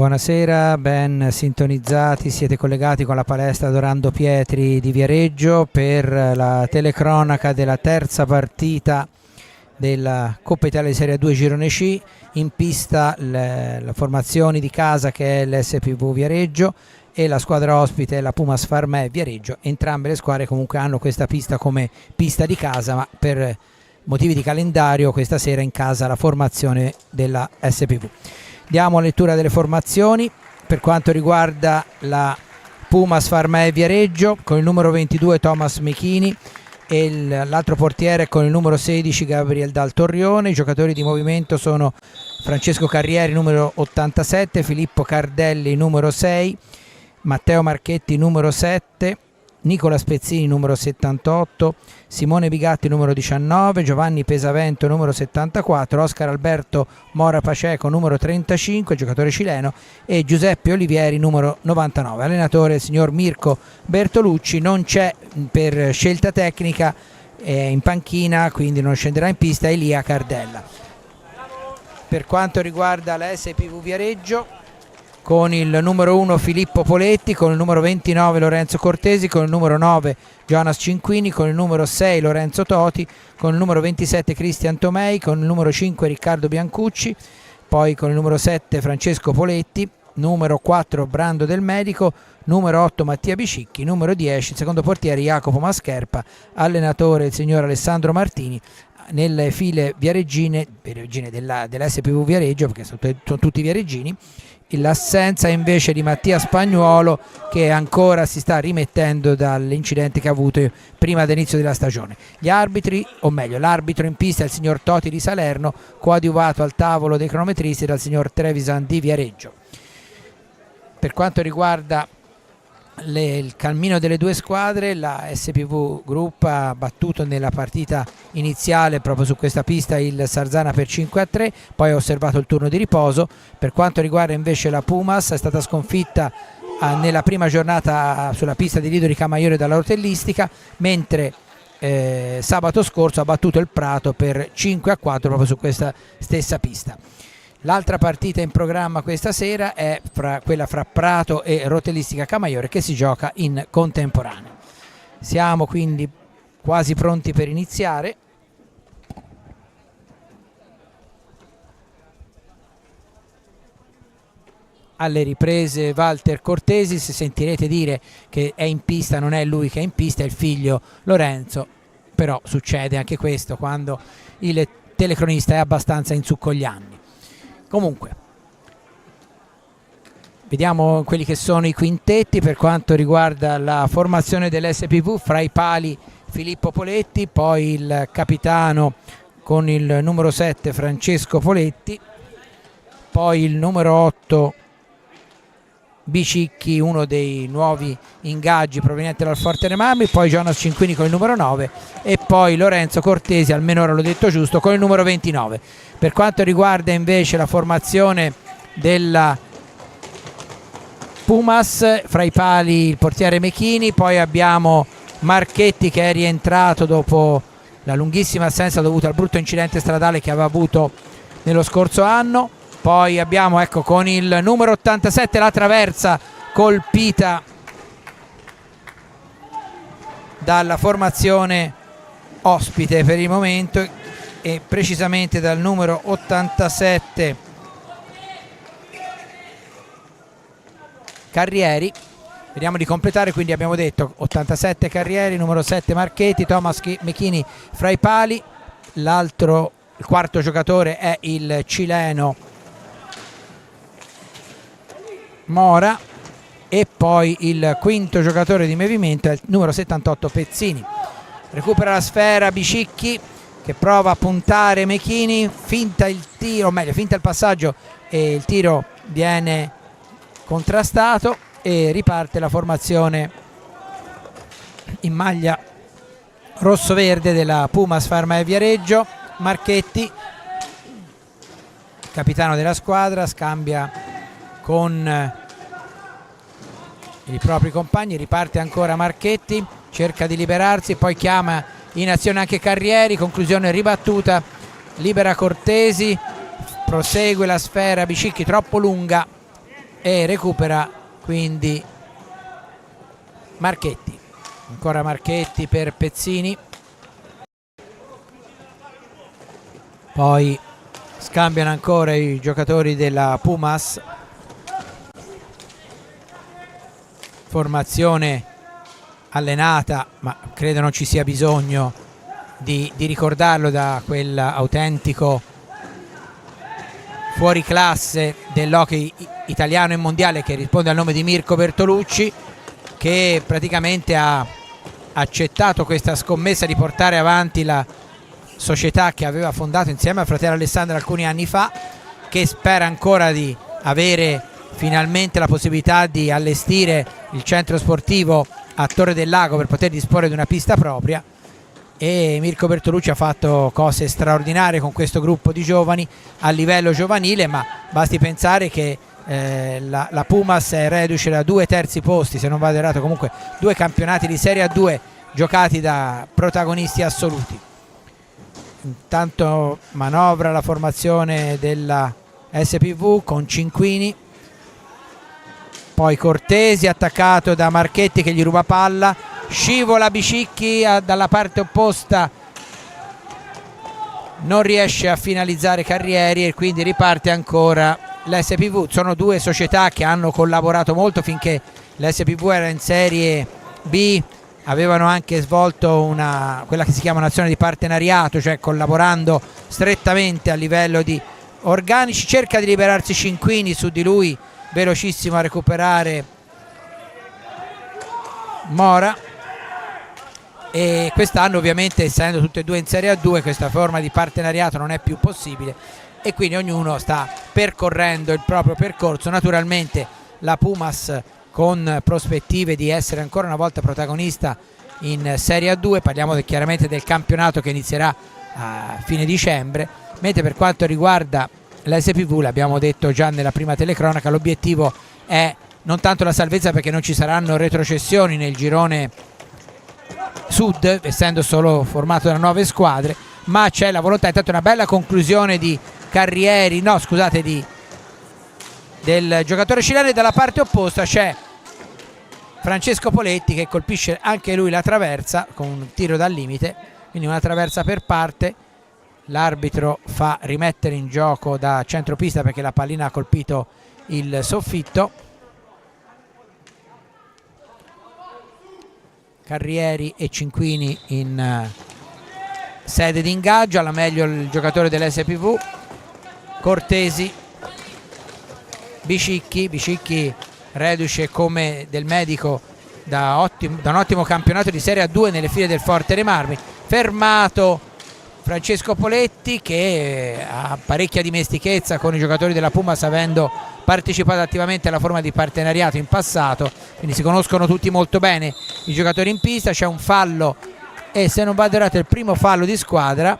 Buonasera, ben sintonizzati, siete collegati con la palestra Dorando Pietri di Viareggio per la telecronaca della terza partita della Coppa Italia di Serie 2 Girone C. In pista la formazione di casa che è l'SPV Viareggio e la squadra ospite è la Pumas Farmè Viareggio. Entrambe le squadre comunque hanno questa pista come pista di casa, ma per motivi di calendario questa sera in casa la formazione della SPV. Diamo lettura delle formazioni. Per quanto riguarda la Pumas Farmè Viareggio, con il numero 22 Thomas Mechini e l'altro portiere con il numero 16 Gabriel Dal Torrione. I giocatori di movimento sono Francesco Carrieri numero 87, Filippo Cardelli numero 6, Matteo Marchetti numero 7, Nicola Spezzini numero 78, Simone Bigatti numero 19, Giovanni Pesavento numero 74, Oscar Alberto Mora Paceco numero 35, giocatore cileno, e Giuseppe Olivieri numero 99. Allenatore il signor Mirko Bertolucci. Non c'è per scelta tecnica in panchina, quindi non scenderà in pista Elia Cardella. Per quanto riguarda la SPV Viareggio, con il numero 1 Filippo Poletti, con il numero 29 Lorenzo Cortesi, con il numero 9 Jonas Cinquini, con il numero 6 Lorenzo Toti, con il numero 27 Cristian Tomei, con il numero 5 Riccardo Biancucci, poi con il numero 7 Francesco Poletti, numero 4 Brando Del Medico, numero 8 Mattia Bicicchi, numero 10 il secondo portiere Jacopo Mascherpa, allenatore il signor Alessandro Martini. Nelle file viareggine della SPV Viareggio, perché sono tutti viareggini, l'assenza invece di Mattia Spagnuolo, che ancora si sta rimettendo dall'incidente che ha avuto prima dell'inizio della stagione. Gli arbitri, o meglio l'arbitro in pista è il signor Toti di Salerno, coadiuvato al tavolo dei cronometristi dal signor Trevisan di Viareggio. Per quanto riguarda il cammino delle due squadre, la SPV Group ha battuto nella partita iniziale proprio su questa pista il Sarzana per 5-3, poi ha osservato il turno di riposo. Per quanto riguarda invece la Pumas, è stata sconfitta nella prima giornata sulla pista di Lido di Camaiore dalla Rotellistica, mentre sabato scorso ha battuto il Prato per 5-4 proprio su questa stessa pista. L'altra partita in programma questa sera è quella fra Prato e Rotellistica Camaiore, che si gioca in contemporanea. Siamo quindi quasi pronti per iniziare. Alle riprese Walter Cortesi, se sentirete dire che è in pista, non è lui che è in pista, è il figlio Lorenzo, però succede anche questo quando il telecronista è abbastanza in su con gli anni. Comunque, vediamo quelli che sono i quintetti. Per quanto riguarda la formazione dell'SPV, fra i pali Filippo Poletti, poi il capitano con il numero 7 Francesco Poletti, poi il numero 8 Bicicchi, uno dei nuovi ingaggi proveniente dal Forte dei Marmi, poi Jonas Cinquini con il numero 9 e poi Lorenzo Cortesi, almeno ora l'ho detto giusto, con il numero 29. Per quanto riguarda invece la formazione della Pumas, fra i pali il portiere Mechini, poi abbiamo Marchetti che è rientrato dopo la lunghissima assenza dovuta al brutto incidente stradale che aveva avuto nello scorso anno. Poi abbiamo, ecco, con il numero 87 la traversa colpita dalla formazione ospite per il momento, e precisamente dal numero 87 Carrieri. Vediamo di completare, quindi abbiamo detto 87 Carrieri, numero 7 Marchetti, Thomas Mechini fra i pali, il quarto giocatore è il cileno Mora, e poi il quinto giocatore di movimento è il numero 78 Pezzini. Recupera la sfera Bicicchi che prova a puntare Mechini, finta il tiro, o meglio finta il passaggio, e il tiro viene contrastato e riparte la formazione in maglia rosso-verde della Pumas Farmè Viareggio. Marchetti, capitano della squadra, scambia con i propri compagni, riparte ancora Marchetti, cerca di liberarsi, poi chiama in azione anche Carrieri, conclusione ribattuta, libera Cortesi, prosegue la sfera Bicicchi troppo lunga e recupera quindi Marchetti. Ancora Marchetti per Pezzini, poi scambiano ancora i giocatori della Pumas, formazione allenata, ma credo non ci sia bisogno di ricordarlo, da quell'autentico fuoriclasse dell'hockey italiano e mondiale che risponde al nome di Mirko Bertolucci, che praticamente ha accettato questa scommessa di portare avanti la società che aveva fondato insieme al fratello Alessandro alcuni anni fa, che spera ancora di avere finalmente la possibilità di allestire il centro sportivo a Torre del Lago per poter disporre di una pista propria. E Mirko Bertolucci ha fatto cose straordinarie con questo gruppo di giovani a livello giovanile, ma basti pensare che la Pumas è reduce da 2 terzi posti, se non vado errato, comunque 2 campionati di Serie A2 giocati da protagonisti assoluti. Intanto manovra la formazione della SPV con Cinquini, poi Cortesi attaccato da Marchetti che gli ruba palla, scivola Bicicchi dalla parte opposta, non riesce a finalizzare Carrieri e quindi riparte ancora l'SPV. Sono 2 società che hanno collaborato molto finché l'SPV era in Serie B, avevano anche svolto quella che si chiama un'azione di partenariato, cioè collaborando strettamente a livello di organici. Cerca di liberarsi Cinquini, su di lui velocissimo a recuperare Mora, e quest'anno ovviamente, essendo tutte e 2 in Serie A2, questa forma di partenariato non è più possibile e quindi ognuno sta percorrendo il proprio percorso. Naturalmente la Pumas con prospettive di essere ancora una volta protagonista in Serie A2, parliamo chiaramente del campionato che inizierà a fine dicembre, mentre per quanto riguarda l'SPV, l'abbiamo detto già nella prima telecronaca, l'obiettivo è non tanto la salvezza, perché non ci saranno retrocessioni nel girone sud, essendo solo formato da 9 squadre, ma c'è la volontà, intanto una bella conclusione di Carrieri, no scusate, del giocatore cileno, e dalla parte opposta c'è Francesco Poletti che colpisce anche lui la traversa con un tiro dal limite, quindi una traversa per parte. L'arbitro fa rimettere in gioco da centropista perché la pallina ha colpito il soffitto. Carrieri e Cinquini in sede di ingaggio, alla meglio il giocatore dell'SPV, Cortesi, Bicicchi reduce come del medico da un ottimo campionato di Serie A2 nelle file del Forte dei Marmi. Fermato Francesco Poletti, che ha parecchia dimestichezza con i giocatori della Pumas, avendo partecipato attivamente alla forma di partenariato in passato, quindi si conoscono tutti molto bene i giocatori in pista. C'è un fallo, e se non vado errato è il primo fallo di squadra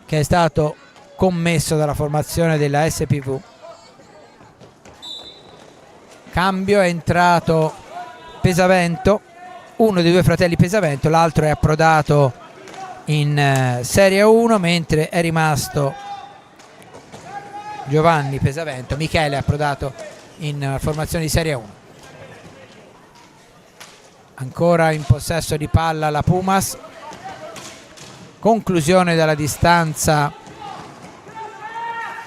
che è stato commesso dalla formazione della SPV. Cambio, è entrato Pesavento, uno dei 2 fratelli Pesavento, l'altro è approdato in Serie 1, mentre è rimasto Giovanni Pesavento. Michele è approdato in formazione di Serie 1. Ancora in possesso di palla la Pumas, conclusione dalla distanza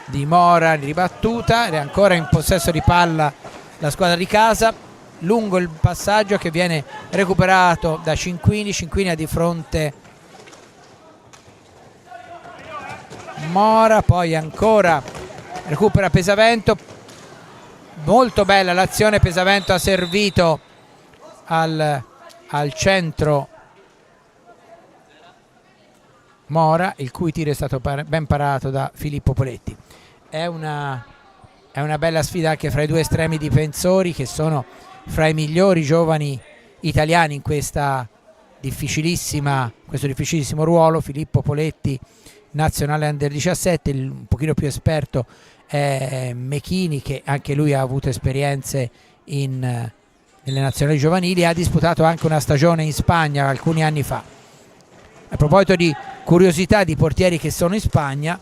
di Mora, ribattuta, ed è ancora in possesso di palla la squadra di casa. Lungo il passaggio che viene recuperato da Cinquini ha di fronte Mora, poi ancora recupera Pesavento. Molto bella l'azione, Pesavento ha servito al centro Mora, il cui tiro è stato ben parato da Filippo Poletti. È una bella sfida anche fra i 2 estremi difensori, che sono fra i migliori giovani italiani in questo difficilissimo ruolo. Filippo Poletti, nazionale under 17, un pochino più esperto è Mechini, che anche lui ha avuto esperienze nelle nazionali giovanili, ha disputato anche una stagione in Spagna alcuni anni fa. A proposito di curiosità di portieri che sono in Spagna,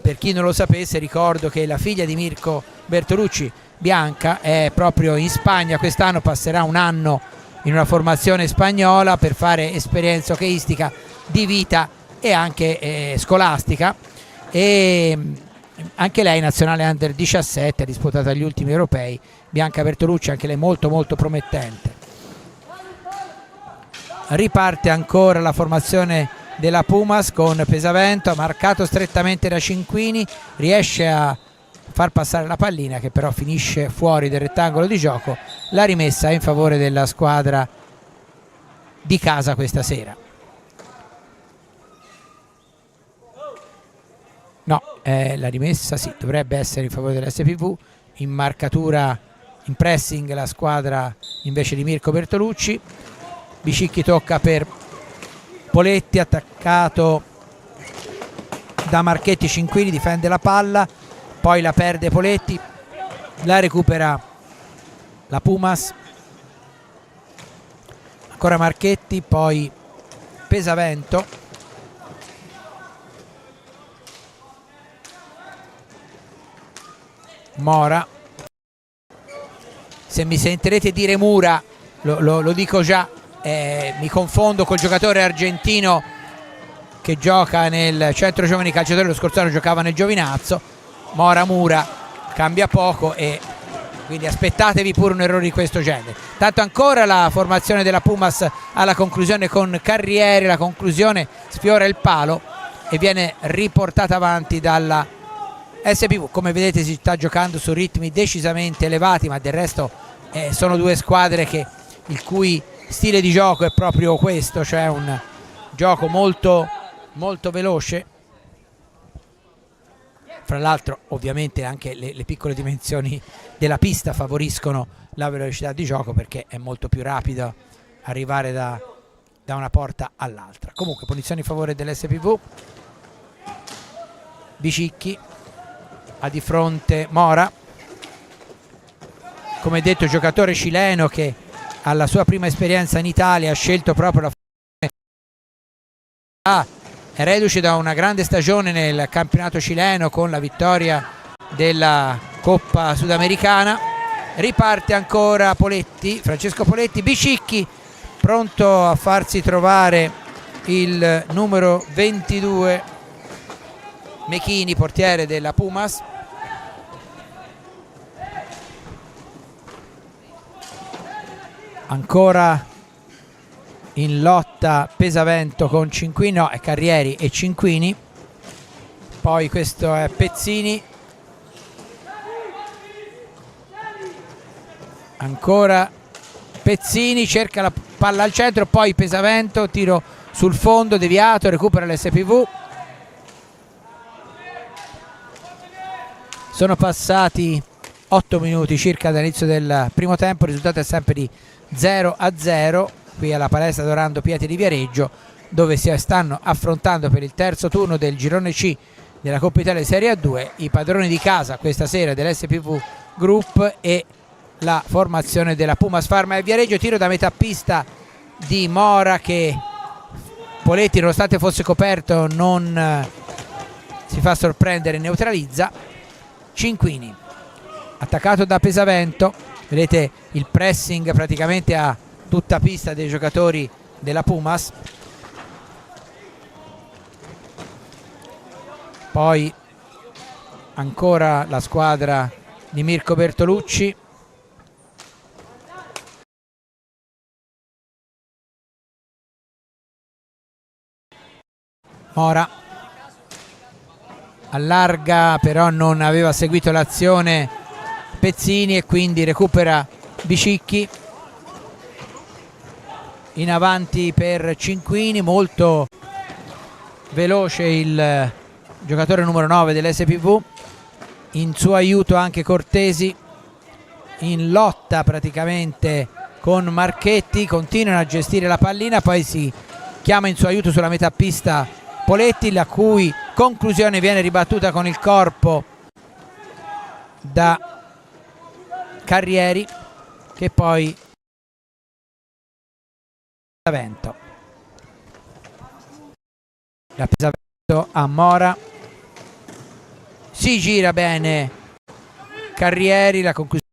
Per chi non lo sapesse, ricordo che la figlia di Mirko Bertolucci, Bianca, è proprio in Spagna quest'anno, passerà un anno in una formazione spagnola per fare esperienza hockeyistica di vita e anche scolastica, e anche lei nazionale under 17, ha disputato agli ultimi europei. Bianca Bertolucci, anche lei molto molto promettente. Riparte ancora la formazione della Pumas con Pesavento, marcato strettamente da Cinquini, riesce a far passare la pallina che però finisce fuori del rettangolo di gioco. La rimessa in favore della squadra di casa questa sera. No, la rimessa sì, dovrebbe essere in favore dell'SPV. In marcatura, in pressing la squadra invece di Mirko Bertolucci. Bicicchi tocca per Poletti, attaccato da Marchetti. Cinquini difende la palla, poi la perde Poletti, la recupera la Pumas, ancora Marchetti, poi Pesavento, Mora. Se mi sentirete dire Mura, lo dico già, mi confondo col giocatore argentino che gioca nel centro giovani calciatori, lo scorso anno giocava nel Giovinazzo. Mura cambia poco, e quindi aspettatevi pure un errore di questo genere. Tanto ancora la formazione della Pumas alla conclusione con Carrieri, la conclusione sfiora il palo e viene riportata avanti dalla SPV. Come vedete si sta giocando su ritmi decisamente elevati, ma del resto sono due squadre il cui stile di gioco è proprio questo, cioè un gioco molto molto veloce. Fra l'altro ovviamente anche le piccole dimensioni della pista favoriscono la velocità di gioco, perché è molto più rapido arrivare da una porta all'altra. Comunque punizione in favore dell'SPV. Bicicchi ha di fronte Mora, come detto giocatore cileno che alla sua prima esperienza in Italia ha scelto proprio è reduce da una grande stagione nel campionato cileno con la vittoria della Coppa Sudamericana. Riparte ancora Poletti, Francesco Poletti. Bicicchi pronto a farsi trovare il numero 22 Mechini, portiere della Pumas. Ancora in lotta Pesavento con Cinquini, no, è Carrieri e Cinquini. Poi questo è Pezzini, ancora Pezzini, cerca la palla al centro, poi Pesavento, tiro sul fondo deviato, recupera l'SPV. Sono passati 8 minuti circa dall'inizio del primo tempo, il risultato è sempre di 0-0 qui alla palestra Dorando Pietri di Viareggio, dove si stanno affrontando per il terzo turno del girone C della Coppa Italia Serie A2 i padroni di casa questa sera dell'SPV Group e la formazione della Pumas Pharma e Viareggio. Tiro da metà pista di Mora che Poletti, nonostante fosse coperto, non si fa sorprendere e neutralizza. Cinquini attaccato da Pesavento, vedete il pressing praticamente a tutta pista dei giocatori della Pumas. Poi ancora la squadra di Mirko Bertolucci, Mora allarga, però non aveva seguito l'azione Pezzini e quindi recupera Bicicchi. In avanti per Cinquini, molto veloce il giocatore numero 9 dell'SPV, in suo aiuto anche Cortesi, in lotta praticamente con Marchetti, continuano a gestire la pallina, poi si chiama in suo aiuto sulla metà pista Poletti, la cui conclusione viene ribattuta con il corpo da Carrieri, che poi Pesavento. La Pesavento a Mora, si gira bene Carrieri, la conclusione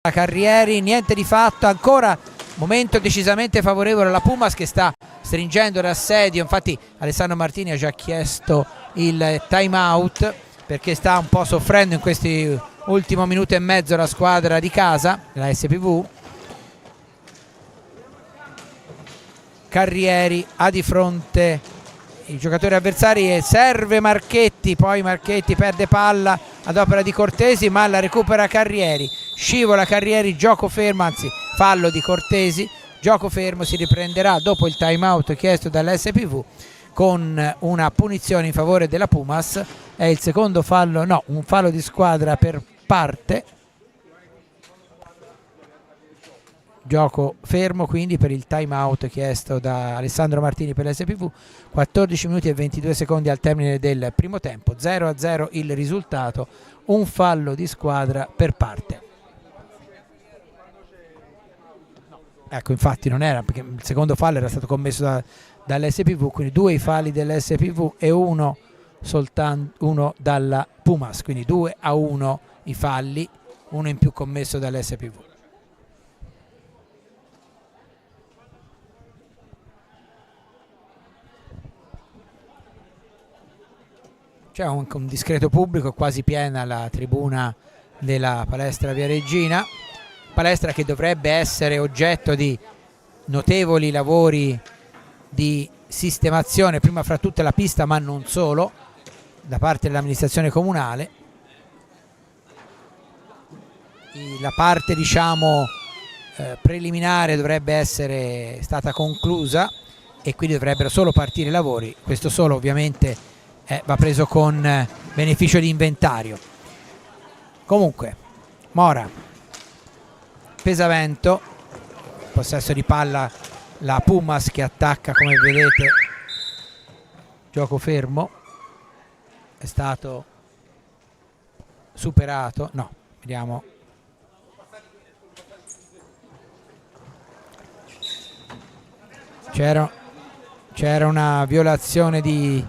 Carrieri, niente di fatto, ancora momento decisamente favorevole alla Pumas che sta stringendo l'assedio. Infatti Alessandro Martini ha già chiesto il time out perché sta un po' soffrendo in questi ultimo minuto e mezzo la squadra di casa, la SPV. Carrieri ha di fronte i giocatori avversari e serve Marchetti, poi Marchetti perde palla ad opera di Cortesi ma la recupera Carrieri, scivola Carrieri, gioco fermo, anzi fallo di Cortesi, gioco fermo, si riprenderà dopo il time out chiesto dall'SPV con una punizione in favore della Pumas. È il secondo fallo, no, un fallo di squadra per parte, gioco fermo quindi per il time out chiesto da Alessandro Martini per l'SPV. 14 minuti e 22 secondi al termine del primo tempo, 0-0 il risultato, un fallo di squadra per parte. Ecco, infatti non era, perché il secondo fallo era stato commesso dall'SPV, quindi 2 i falli dell'SPV e uno dalla Pumas, quindi 2-1 i falli, uno in più commesso dall'SPV. C'è un discreto pubblico, quasi piena la tribuna della palestra Viareggina, palestra che dovrebbe essere oggetto di notevoli lavori di sistemazione, prima fra tutte la pista ma non solo, da parte dell'amministrazione comunale. La parte diciamo preliminare dovrebbe essere stata conclusa e quindi dovrebbero solo partire i lavori, questo solo ovviamente va preso con beneficio di inventario. Comunque Mora, Pesavento, possesso di palla la Pumas che attacca, come vedete, gioco fermo, è stato superato, no, vediamo, c'era una violazione di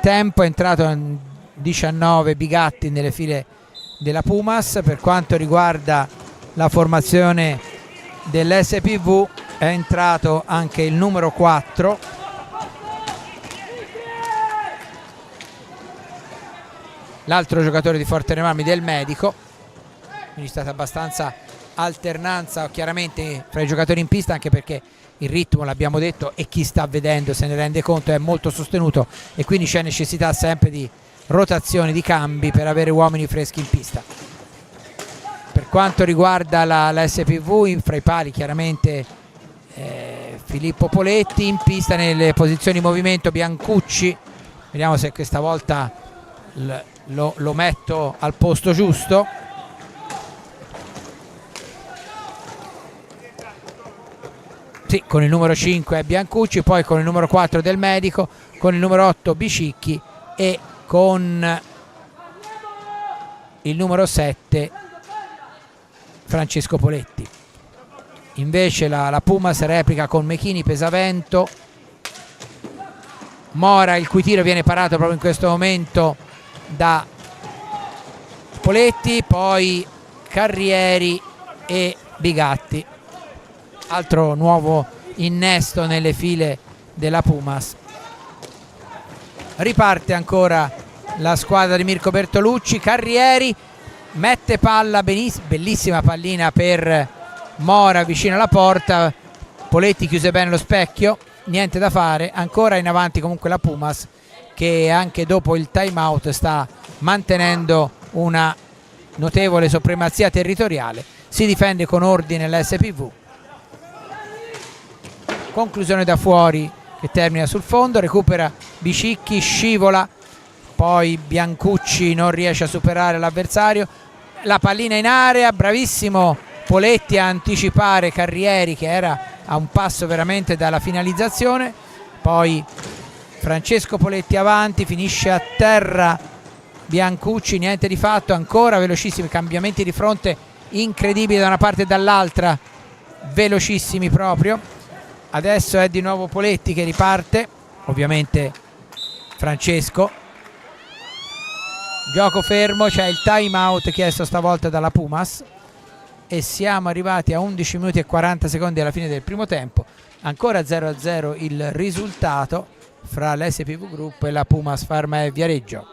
tempo, è entrato in 19 Bigatti nelle file della Pumas. Per quanto riguarda la formazione dell'SPV è entrato anche il numero 4, l'altro giocatore di Forteremarmi del Medico, quindi è stata abbastanza alternanza chiaramente fra i giocatori in pista, anche perché il ritmo, l'abbiamo detto, e chi sta vedendo se ne rende conto, è molto sostenuto e quindi c'è necessità sempre di rotazioni, di cambi per avere uomini freschi in pista. Per quanto riguarda la SPV, fra i pali chiaramente Filippo Poletti, in pista nelle posizioni di movimento Biancucci, vediamo se questa volta lo metto al posto giusto. Sì, con il numero 5 Biancucci, poi con il numero 4 del Medico, con il numero 8 Bicicchi e con il numero 7 Francesco Poletti. Invece la Pumas replica con Mechini, Pesavento, Mora, il cui tiro viene parato proprio in questo momento da Poletti, poi Carrieri e Bigatti. Altro nuovo innesto nelle file della Pumas. Riparte ancora la squadra di Mirko Bertolucci. Carrieri mette palla, bellissima pallina per Mora vicino alla porta. Poletti chiuse bene lo specchio, niente da fare. Ancora in avanti comunque la Pumas, che anche dopo il time out sta mantenendo una notevole supremazia territoriale. Si difende con ordine l'SPV. Conclusione da fuori che termina sul fondo, recupera Bicicchi, scivola, poi Biancucci non riesce a superare l'avversario, la pallina in area, bravissimo Poletti a anticipare Carrieri che era a un passo veramente dalla finalizzazione, poi Francesco Poletti avanti, finisce a terra Biancucci, niente di fatto, ancora velocissimi cambiamenti di fronte incredibili da una parte e dall'altra, velocissimi proprio. Adesso è di nuovo Poletti che riparte, ovviamente Francesco. Gioco fermo, c'è il time out chiesto stavolta dalla Pumas e siamo arrivati a 11 minuti e 40 secondi alla fine del primo tempo. Ancora 0-0 il risultato fra l'SPV Group e la Pumas Pharma e Viareggio.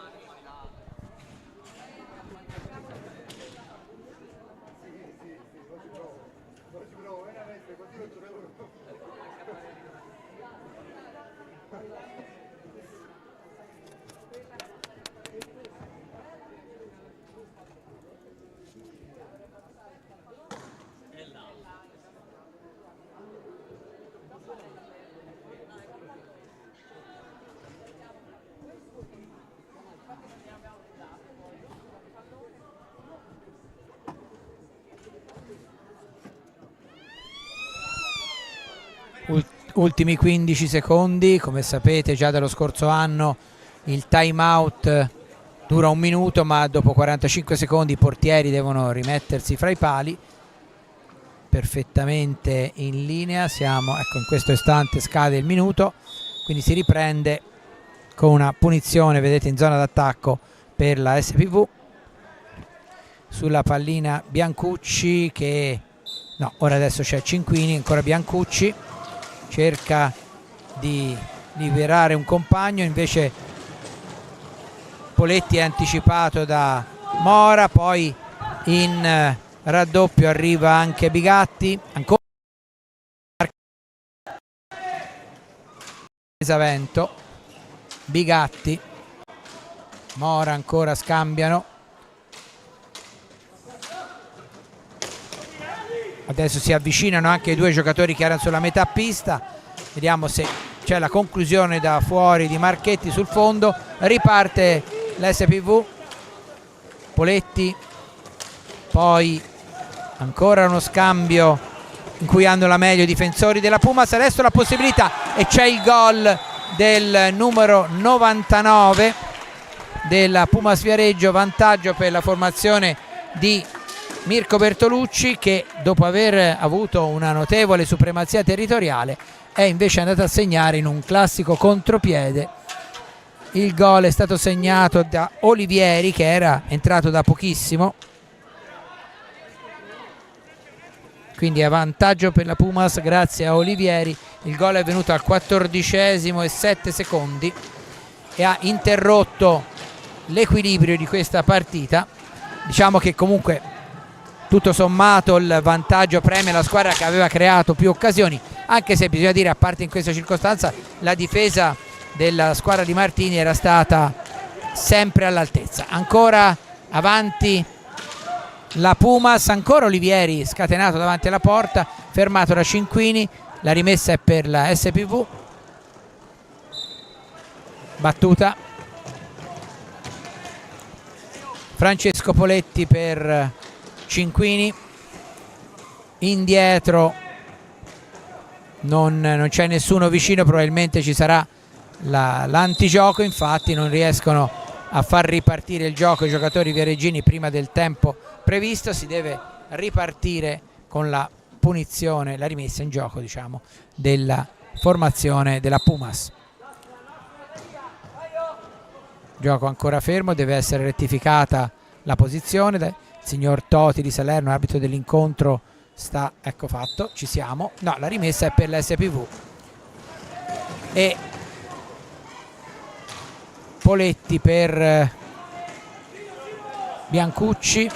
Ultimi 15 secondi, come sapete già dallo scorso anno il time out dura 1 minuto, ma dopo 45 secondi i portieri devono rimettersi fra i pali. Perfettamente in linea, siamo, ecco, in questo istante scade il minuto, quindi si riprende con una punizione, vedete, in zona d'attacco per la SPV sulla pallina Biancucci che no, ora adesso c'è Cinquini, ancora Biancucci cerca di liberare un compagno, invece Poletti è anticipato da Mora, poi in raddoppio arriva anche Bigatti, ancora Pesavento, Bigatti, Mora ancora scambiano. Adesso si avvicinano anche i due giocatori che erano sulla metà pista, vediamo se c'è la conclusione da fuori di Marchetti sul fondo. Riparte l'SPV, Poletti, poi ancora uno scambio in cui hanno la meglio i difensori della Pumas. Adesso la possibilità e c'è il gol del numero 99 della Pumas Viareggio, vantaggio per la formazione di Mirko Bertolucci, che dopo aver avuto una notevole supremazia territoriale è invece andato a segnare in un classico contropiede. Il gol è stato segnato da Olivieri, che era entrato da pochissimo, quindi è vantaggio per la Pumas grazie a Olivieri. Il gol è venuto al 14esimo e 7 secondi e ha interrotto l'equilibrio di questa partita. Diciamo che comunque tutto sommato il vantaggio premia la squadra che aveva creato più occasioni, anche se bisogna dire, a parte in questa circostanza, la difesa della squadra di Martini era stata sempre all'altezza. Ancora avanti la Pumas, ancora Olivieri scatenato davanti alla porta, fermato da Cinquini, la rimessa è per la SPV, battuta Francesco Poletti per Cinquini, indietro non c'è nessuno vicino, probabilmente ci sarà l'antigioco, infatti non riescono a far ripartire il gioco i giocatori viareggini prima del tempo previsto. Si deve ripartire con la punizione, la rimessa in gioco, diciamo, della formazione della Pumas. Gioco ancora fermo, deve essere rettificata la posizione. Il signor Toti di Salerno, arbitro dell'incontro, sta, ecco fatto, ci siamo. No, la rimessa è per l'SPV e Poletti per Biancucci,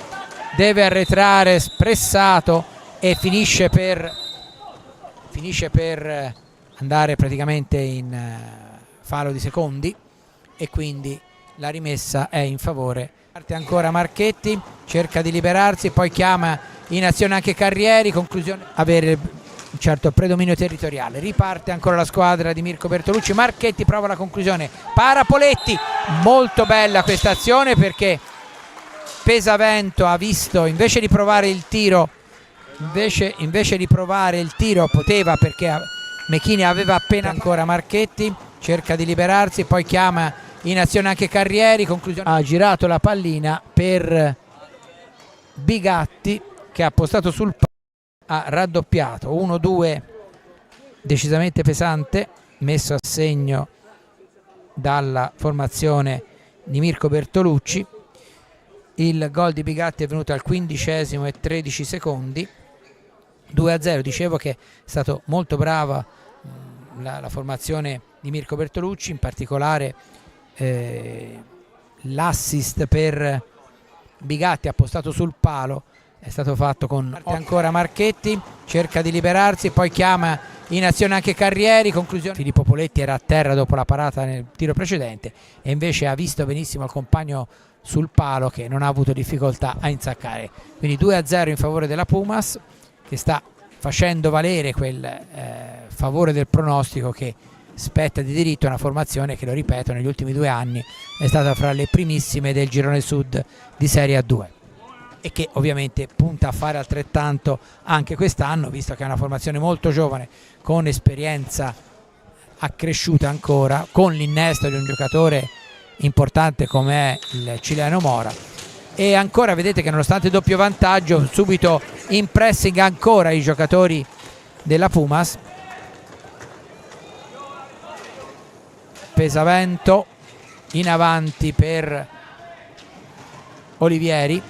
deve arretrare spressato e finisce per andare praticamente in falo di secondi, e quindi la rimessa è in favore. Parte ancora Marchetti, cerca di liberarsi, poi chiama in azione anche Carrieri, conclusione avere un certo predominio territoriale. Riparte ancora la squadra di Mirko Bertolucci, Marchetti prova la conclusione, para Poletti, molto bella questa azione perché Pesavento ha visto, invece di provare il tiro, poteva, perché Mechini aveva appena. Ancora Marchetti cerca di liberarsi, poi chiama in azione anche Carrieri, conclusione, ha girato la pallina per Bigatti che ha postato sul palo, ha raddoppiato 1-2 decisamente pesante, messo a segno dalla formazione di Mirko Bertolucci. Il gol di Bigatti è venuto al 15° e 13 secondi, 2-0. Dicevo che è stato molto brava la formazione di Mirko Bertolucci, in particolare l'assist per Bigatti appostato sul palo è stato fatto con ancora Marchetti, cerca di liberarsi, poi chiama in azione anche Carrieri. Conclusione: Filippo Poletti era a terra dopo la parata nel tiro precedente e invece ha visto benissimo il compagno sul palo, che non ha avuto difficoltà a insaccare. Quindi 2-0 in favore della Pumas, che sta facendo valere quel favore del pronostico che spetta di diritto a una formazione che, lo ripeto, negli ultimi 2 anni è stata fra le primissime del girone sud di Serie A2 e che ovviamente punta a fare altrettanto anche quest'anno, visto che è una formazione molto giovane, con esperienza accresciuta ancora, con l'innesto di un giocatore importante come è il cileno Mora. E ancora vedete che nonostante il doppio vantaggio, subito in pressing ancora i giocatori della Pumas. Pesavento in avanti per Olivieri,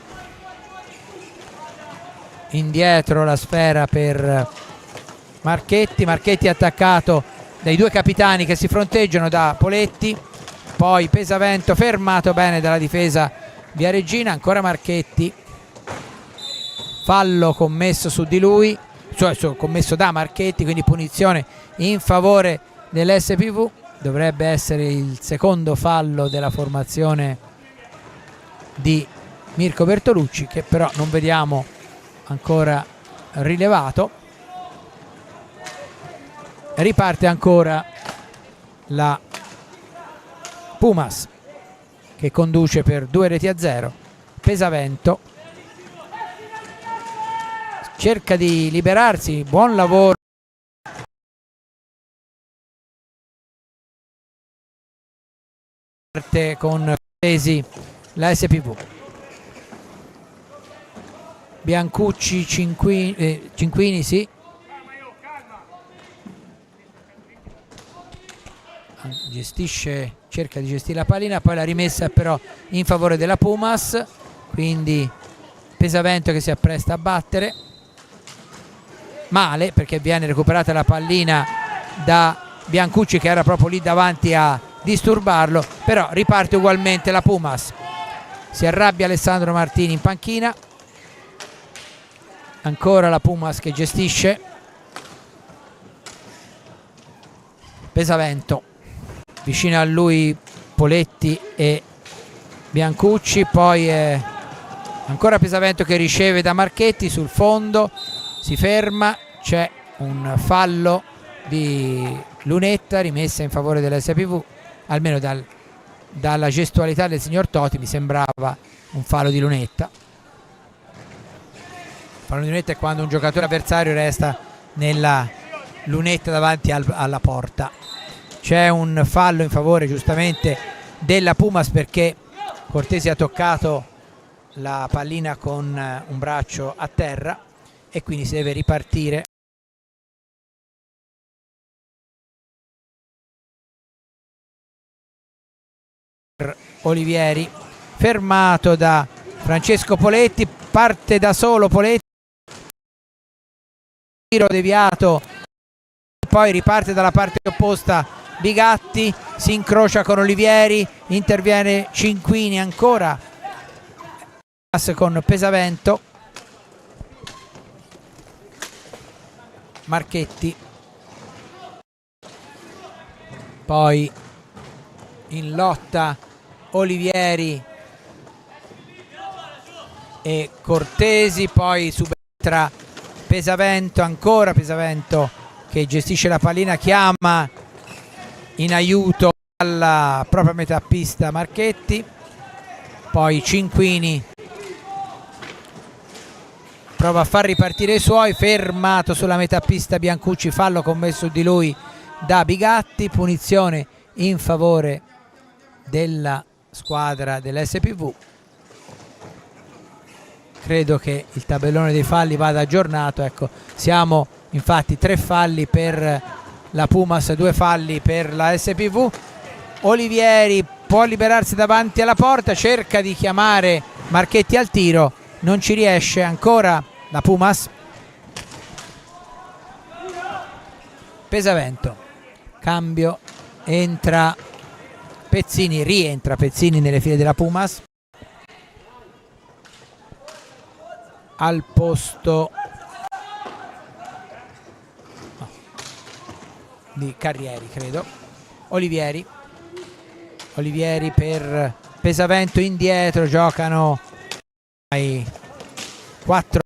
indietro la sfera per Marchetti, Marchetti attaccato dai 2 capitani che si fronteggiano, da Poletti, poi Pesavento fermato bene dalla difesa viareggina, ancora Marchetti, fallo commesso su di lui, cioè commesso da Marchetti, quindi punizione in favore dell'SPV. Dovrebbe essere il secondo fallo della formazione di Mirko Bertolucci, che però non vediamo ancora rilevato. Riparte ancora la Pumas, che conduce per 2-0. Pesavento cerca di liberarsi, buon lavoro con Pesi la SPV. Biancucci, Cinquini sì, cerca di gestire la pallina, poi la rimessa però in favore della Pumas, quindi Pesavento che si appresta a battere male, perché viene recuperata la pallina da Biancucci, che era proprio lì davanti a disturbarlo, però riparte ugualmente la Pumas. Si arrabbia Alessandro Martini in panchina, ancora la Pumas che gestisce. Pesavento, vicino a lui Poletti e Biancucci, poi ancora Pesavento che riceve da Marchetti sul fondo, si ferma, c'è un fallo di Lunetta, rimessa in favore dell'SPV, almeno dalla gestualità del signor Toti mi sembrava un fallo di Lunetta. Il fallo di Lunetta è quando un giocatore avversario resta nella lunetta davanti alla porta. C'è un fallo in favore giustamente della Pumas, perché Cortesi ha toccato la pallina con un braccio a terra e quindi si deve ripartire. Olivieri, fermato da Francesco Poletti, parte da solo Poletti, tiro deviato, poi riparte dalla parte opposta Bigatti, si incrocia con Olivieri, interviene Cinquini ancora con Pesavento, Marchetti, poi in lotta Olivieri e Cortesi, poi subentra Pesavento, ancora Pesavento che gestisce la pallina, chiama in aiuto alla propria metà pista Marchetti, poi Cinquini prova a far ripartire i suoi, fermato sulla metà pista Biancucci, fallo commesso di lui da Bigatti, punizione in favore della squadra dell'SPV. credo che il tabellone dei falli vada aggiornato. Ecco, siamo infatti 3 falli per la Pumas, 2 falli per la SPV. Olivieri può liberarsi davanti alla porta, cerca di chiamare Marchetti al tiro, non ci riesce ancora la Pumas. Pesavento, cambio, entra Pezzini, rientra Pezzini nelle file della Pumas al posto di Carrieri, credo. Olivieri per Pesavento, indietro, giocano ai 4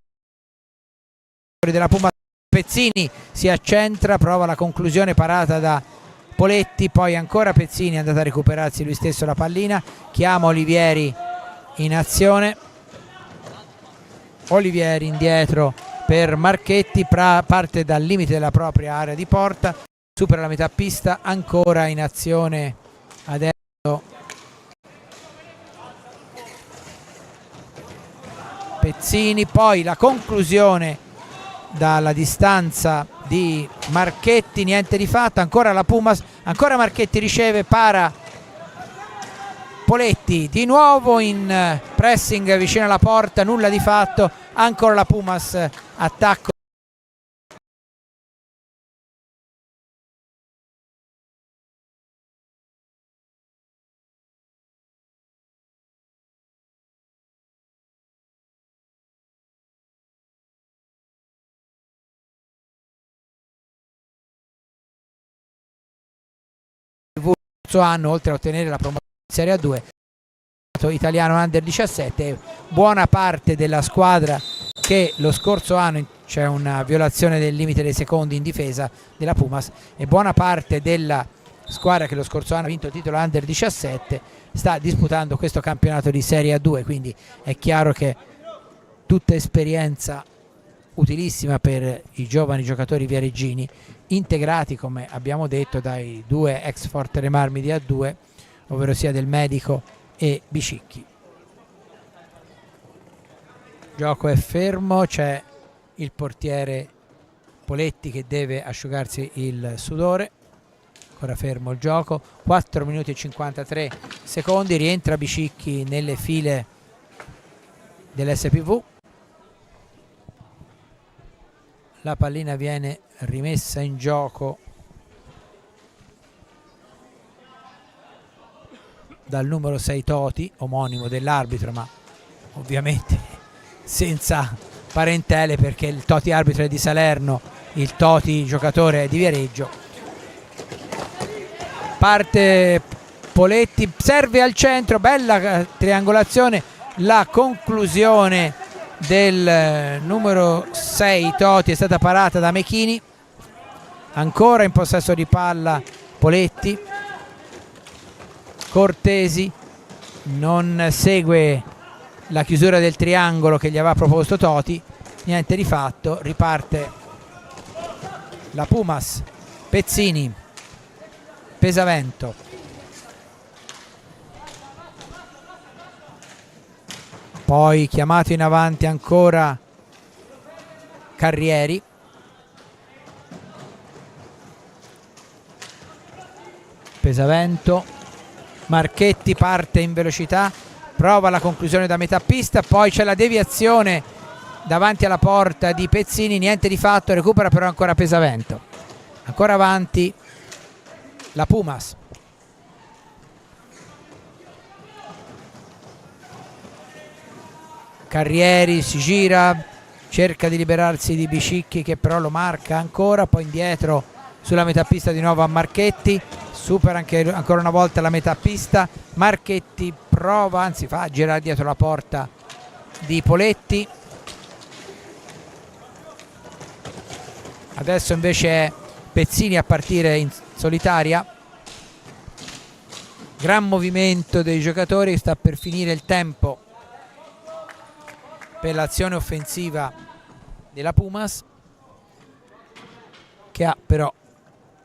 della Pumas. Pezzini si accentra, prova la conclusione parata da Poletti, poi ancora Pezzini è andato a recuperarsi lui stesso la pallina, chiama Olivieri in azione. Olivieri indietro per Marchetti, parte dal limite della propria area di porta, supera la metà pista, ancora in azione adesso Pezzini, poi la conclusione dalla distanza di Marchetti, niente di fatto, ancora la Pumas, ancora Marchetti riceve, para Poletti, di nuovo in pressing vicino alla porta, nulla di fatto, ancora la Pumas, attacco anno, oltre a ottenere la promozione in Serie A2 italiano Under 17, buona parte della squadra che lo scorso anno, c'è una violazione del limite dei secondi in difesa della Pumas, e buona parte della squadra che lo scorso anno ha vinto il titolo Under 17 sta disputando questo campionato di Serie A2, quindi è chiaro che tutta esperienza utilissima per i giovani giocatori viareggini, integrati come abbiamo detto dai 2 ex Fortere Marmi di A2, ovvero sia Del Medico e Bicicchi. Gioco è fermo, c'è il portiere Poletti che deve asciugarsi il sudore, ancora fermo il gioco, 4 minuti e 53 secondi, rientra Bicicchi nelle file dell'SPV. La pallina viene rimessa in gioco dal numero 6 Toti, omonimo dell'arbitro, ma ovviamente senza parentele perché il Toti arbitro è di Salerno, il Toti giocatore è di Viareggio. Parte Poletti, serve al centro, bella triangolazione, la conclusione del numero 6 Toti è stata parata da Mechini, ancora in possesso di palla Poletti, Cortesi non segue la chiusura del triangolo che gli aveva proposto Toti, niente di fatto, riparte la Pumas. Pezzini, Pesavento, poi chiamato in avanti ancora Carrieri, Pesavento, Marchetti parte in velocità, prova la conclusione da metà pista, poi c'è la deviazione davanti alla porta di Pezzini, niente di fatto, recupera però ancora Pesavento, ancora avanti la Pumas. Carrieri si gira, cerca di liberarsi di Bicicchi che però lo marca ancora, poi indietro sulla metà pista di nuovo a Marchetti, supera anche ancora una volta la metà pista, Marchetti prova, anzi fa girare dietro la porta di Poletti, adesso invece è Pezzini a partire in solitaria, gran movimento dei giocatori, sta per finire il tempo per l'azione offensiva della Pumas, che ha però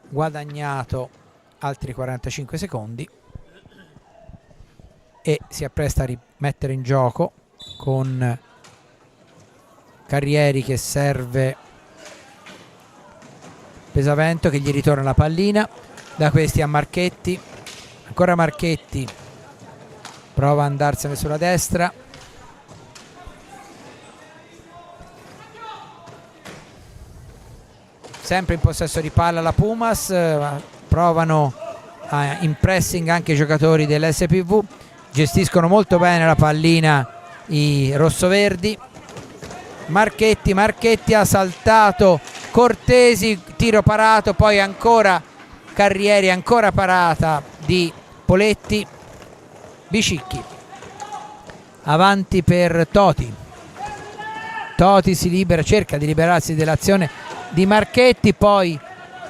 guadagnato altri 45 secondi e si appresta a rimettere in gioco con Carrieri che serve Pesavento, che gli ritorna la pallina. Da questi a Marchetti, ancora Marchetti, prova ad andarsene sulla destra, sempre in possesso di palla la Pumas, provano in pressing anche i giocatori dell'SPV, gestiscono molto bene la pallina i rossoverdi. Marchetti ha saltato Cortesi, tiro parato, poi ancora Carrieri, ancora parata di Poletti. Bicicchi avanti per Toti si libera, cerca di liberarsi dell'azione di Marchetti, poi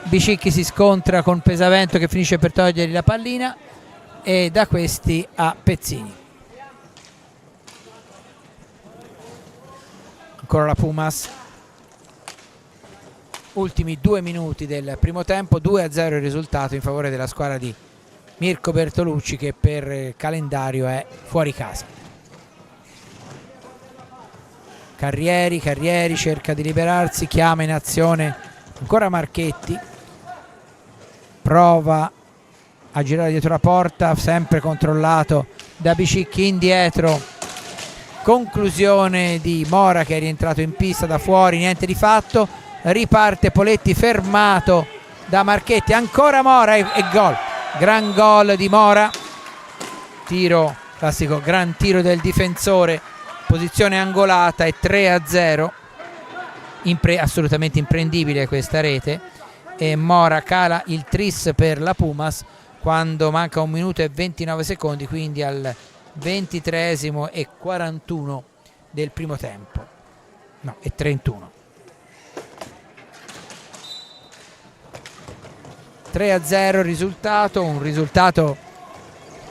Bicicchi si scontra con Pesavento che finisce per togliergli la pallina, e da questi a Pezzini. Ancora la Pumas, ultimi 2 minuti del primo tempo, 2-0 il risultato in favore della squadra di Mirko Bertolucci, che per calendario è fuori casa. Carrieri cerca di liberarsi, chiama in azione ancora Marchetti, prova a girare dietro la porta, sempre controllato da Bicicchi, indietro, conclusione di Mora che è rientrato in pista da fuori, niente di fatto, riparte Poletti fermato da Marchetti, ancora Mora e gol. Gran gol di Mora, tiro classico, gran tiro del difensore, posizione angolata, e 3-0, assolutamente imprendibile questa rete, e Mora cala il tris per la Pumas quando manca 1 minuto e 29 secondi, quindi al 23esimo e 41 del primo tempo, no, e 31. 3-0 il risultato, un risultato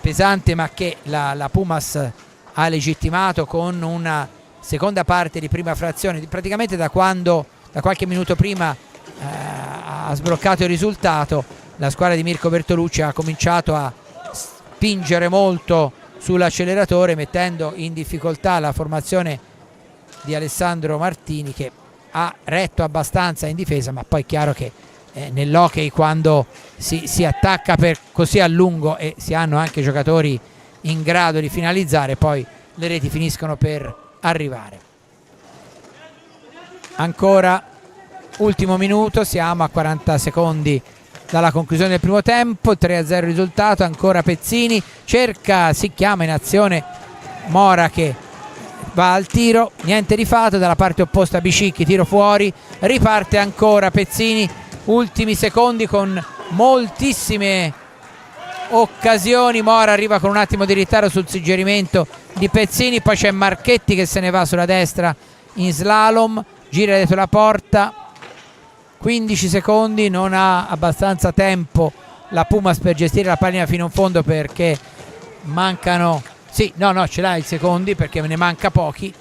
pesante, ma che la Pumas ha legittimato con una seconda parte di prima frazione, praticamente da quando, da qualche minuto prima, ha sbloccato il risultato. La squadra di Mirko Bertolucci ha cominciato a spingere molto sull'acceleratore, mettendo in difficoltà la formazione di Alessandro Martini, che ha retto abbastanza in difesa, ma poi è chiaro che nell'hockey, quando si attacca per così a lungo e si hanno anche giocatori in grado di finalizzare, poi le reti finiscono per arrivare. Ancora ultimo minuto, siamo a 40 secondi dalla conclusione del primo tempo, 3-0 il risultato, ancora Pezzini cerca, si chiama in azione Mora che va al tiro, niente di fatto, dalla parte opposta Bicicchi, tiro fuori, riparte ancora Pezzini, ultimi secondi con moltissime occasioni, Mora arriva con un attimo di ritardo sul suggerimento di Pezzini, poi c'è Marchetti che se ne va sulla destra in slalom, gira dietro la porta, 15 secondi, non ha abbastanza tempo la Pumas per gestire la pallina fino in fondo, perché mancano, sì, no, ce l'ha i secondi perché ne manca pochi,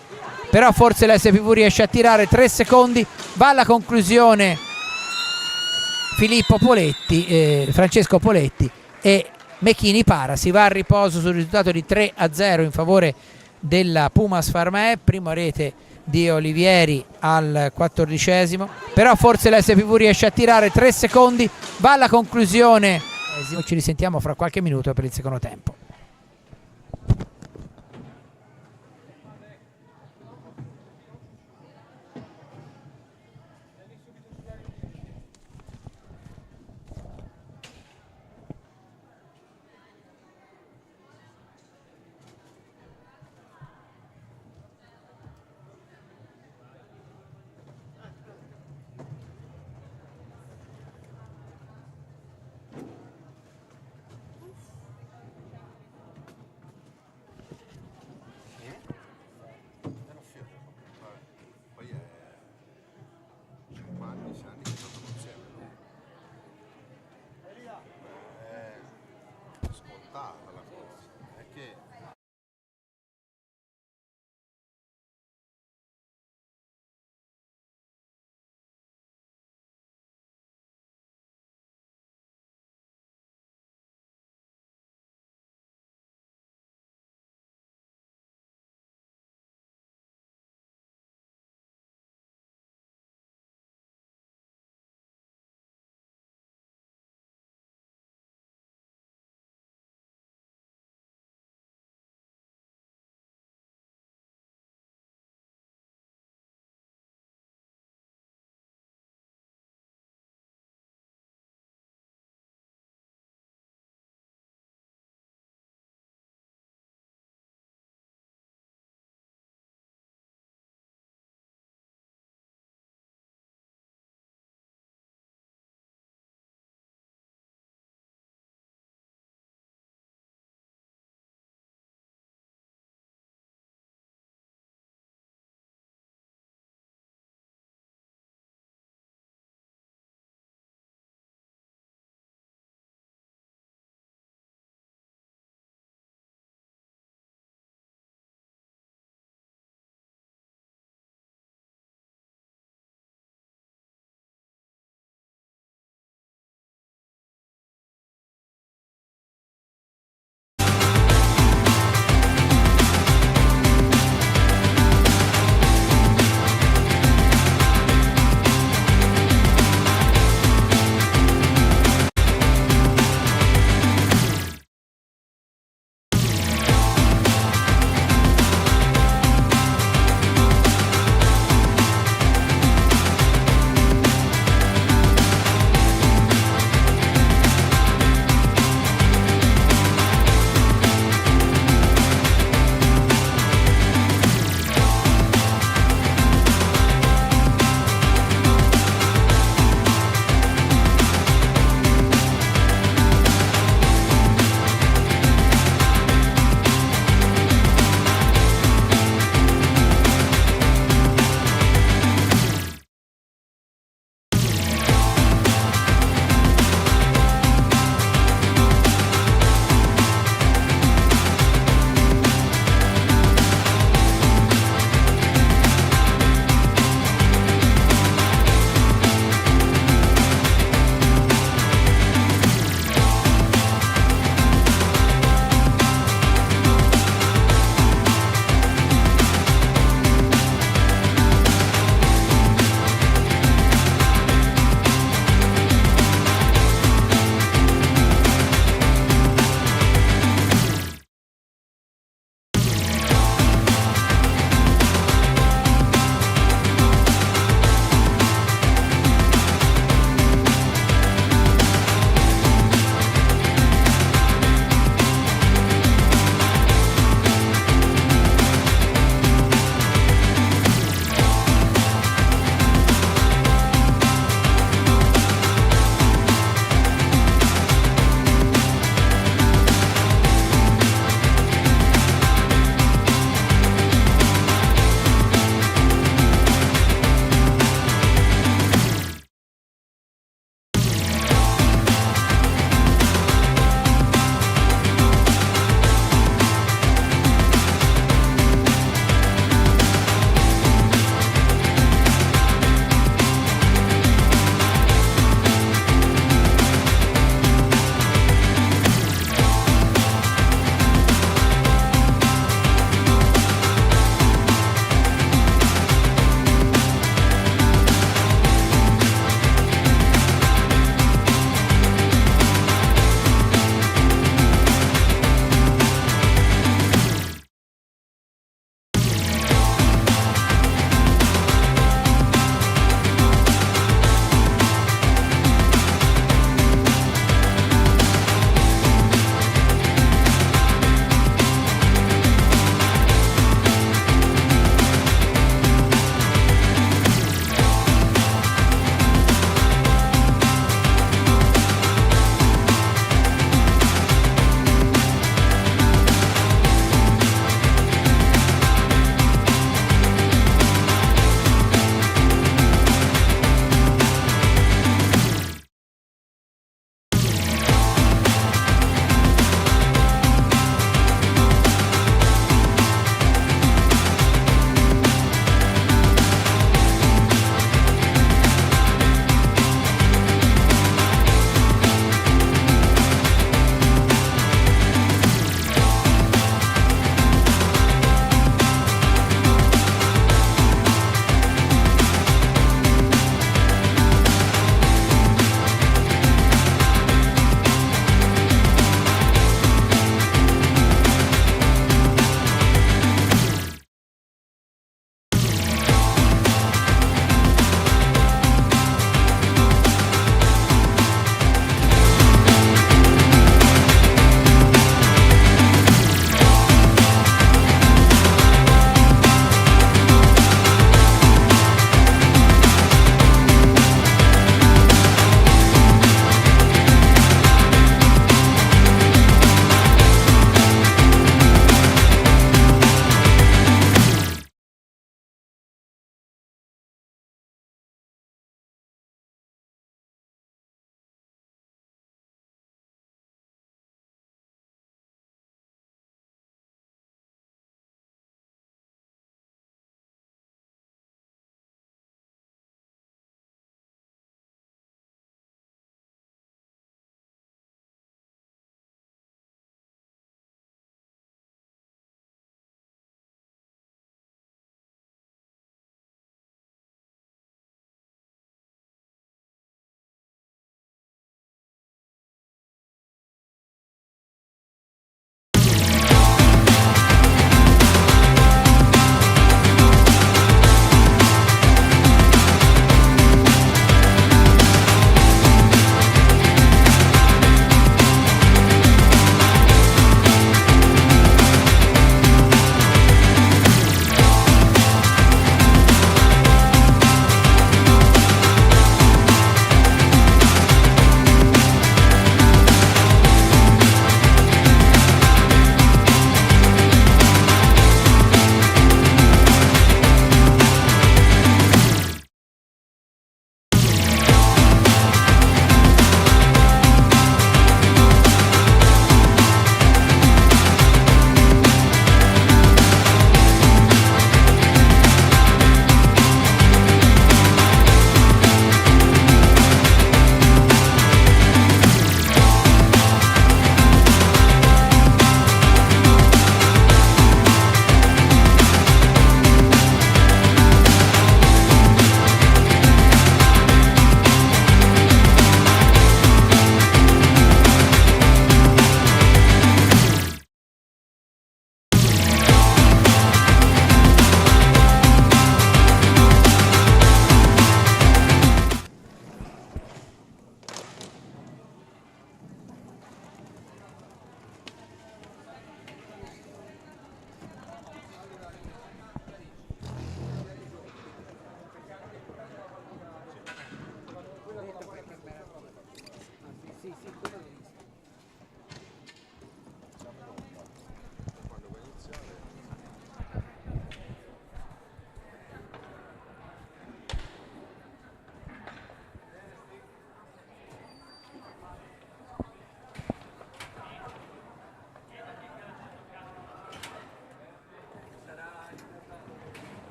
però forse l'SPV riesce a tirare. 3 secondi, va alla conclusione Francesco Poletti, e Mechini para, si va a riposo sul risultato di 3-0 in favore della Pumas Pharma. Prima rete di Olivieri al 14esimo, però forse l'SPV riesce a tirare. 3 secondi, va alla conclusione, ci risentiamo fra qualche minuto per il secondo tempo.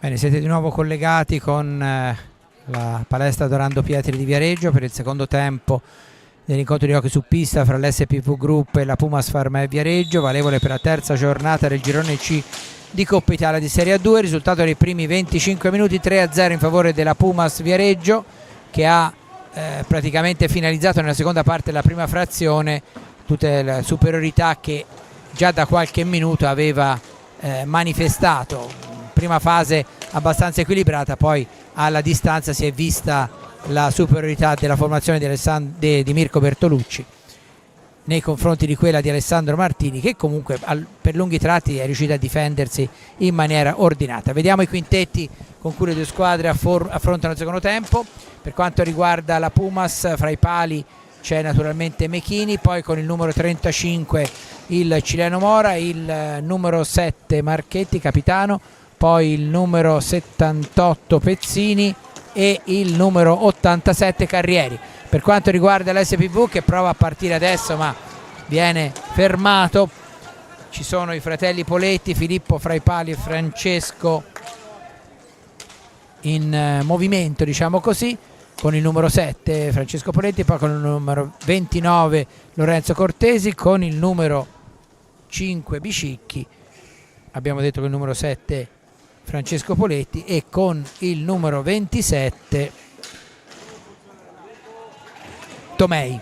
Bene, siete di nuovo collegati con la palestra Dorando Pietri di Viareggio per il secondo tempo dell'incontro di hockey su pista fra l'SPV Group e la Pumas Pharma Viareggio, valevole per la terza giornata del girone C di Coppa Italia di Serie A2. Risultato dei primi 25 minuti: 3-0 in favore della Pumas Viareggio, che ha praticamente finalizzato nella seconda parte della prima frazione tutte le superiorità che già da qualche minuto aveva manifestato. Prima fase abbastanza equilibrata, poi alla distanza si è vista la superiorità della formazione di Mirko Bertolucci nei confronti di quella di Alessandro Martini, che comunque per lunghi tratti è riuscita a difendersi in maniera ordinata. Vediamo i quintetti con cui le due squadre affrontano il secondo tempo. Per quanto riguarda la Pumas, fra i pali c'è naturalmente Mechini, poi con il numero 35 il cileno Mora, il numero 7 Marchetti, capitano, poi il numero 78 Pezzini e il numero 87 Carrieri. Per quanto riguarda l'SPV, che prova a partire adesso ma viene fermato, ci sono i fratelli Poletti, Filippo fra i pali e Francesco in movimento, diciamo così, con il numero 7 Francesco Poletti, poi con il numero 29 Lorenzo Cortesi, con il numero 5 Bicicchi, abbiamo detto che il numero 7 Francesco Poletti, e con il numero 27 Tomei.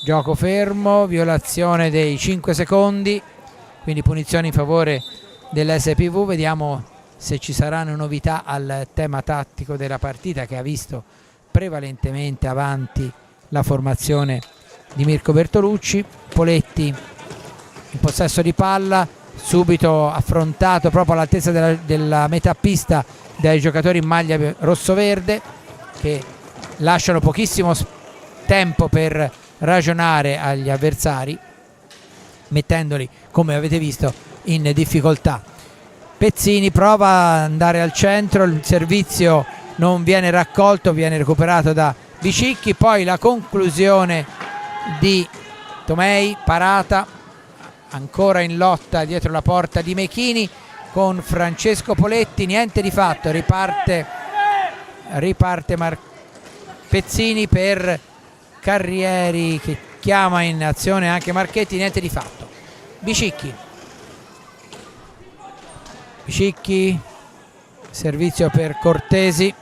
Gioco fermo, violazione dei 5 secondi, quindi punizione in favore dell'SPV. Vediamo se ci saranno novità al tema tattico della partita, che ha visto prevalentemente avanti la formazione di Mirko Bertolucci. Poletti in possesso di palla, subito affrontato proprio all'altezza della metà pista dai giocatori in maglia rosso-verde, che lasciano pochissimo tempo per ragionare agli avversari, mettendoli, come avete visto, in difficoltà. Pezzini prova ad andare al centro, il servizio non viene raccolto, viene recuperato da Bicicchi, poi la conclusione di Tomei, parata ancora in lotta dietro la porta di Mechini con Francesco Poletti, niente di fatto, riparte Pezzini per Carrieri, che chiama in azione anche Marchetti, niente di fatto. Bicicchi, servizio per Cortesi,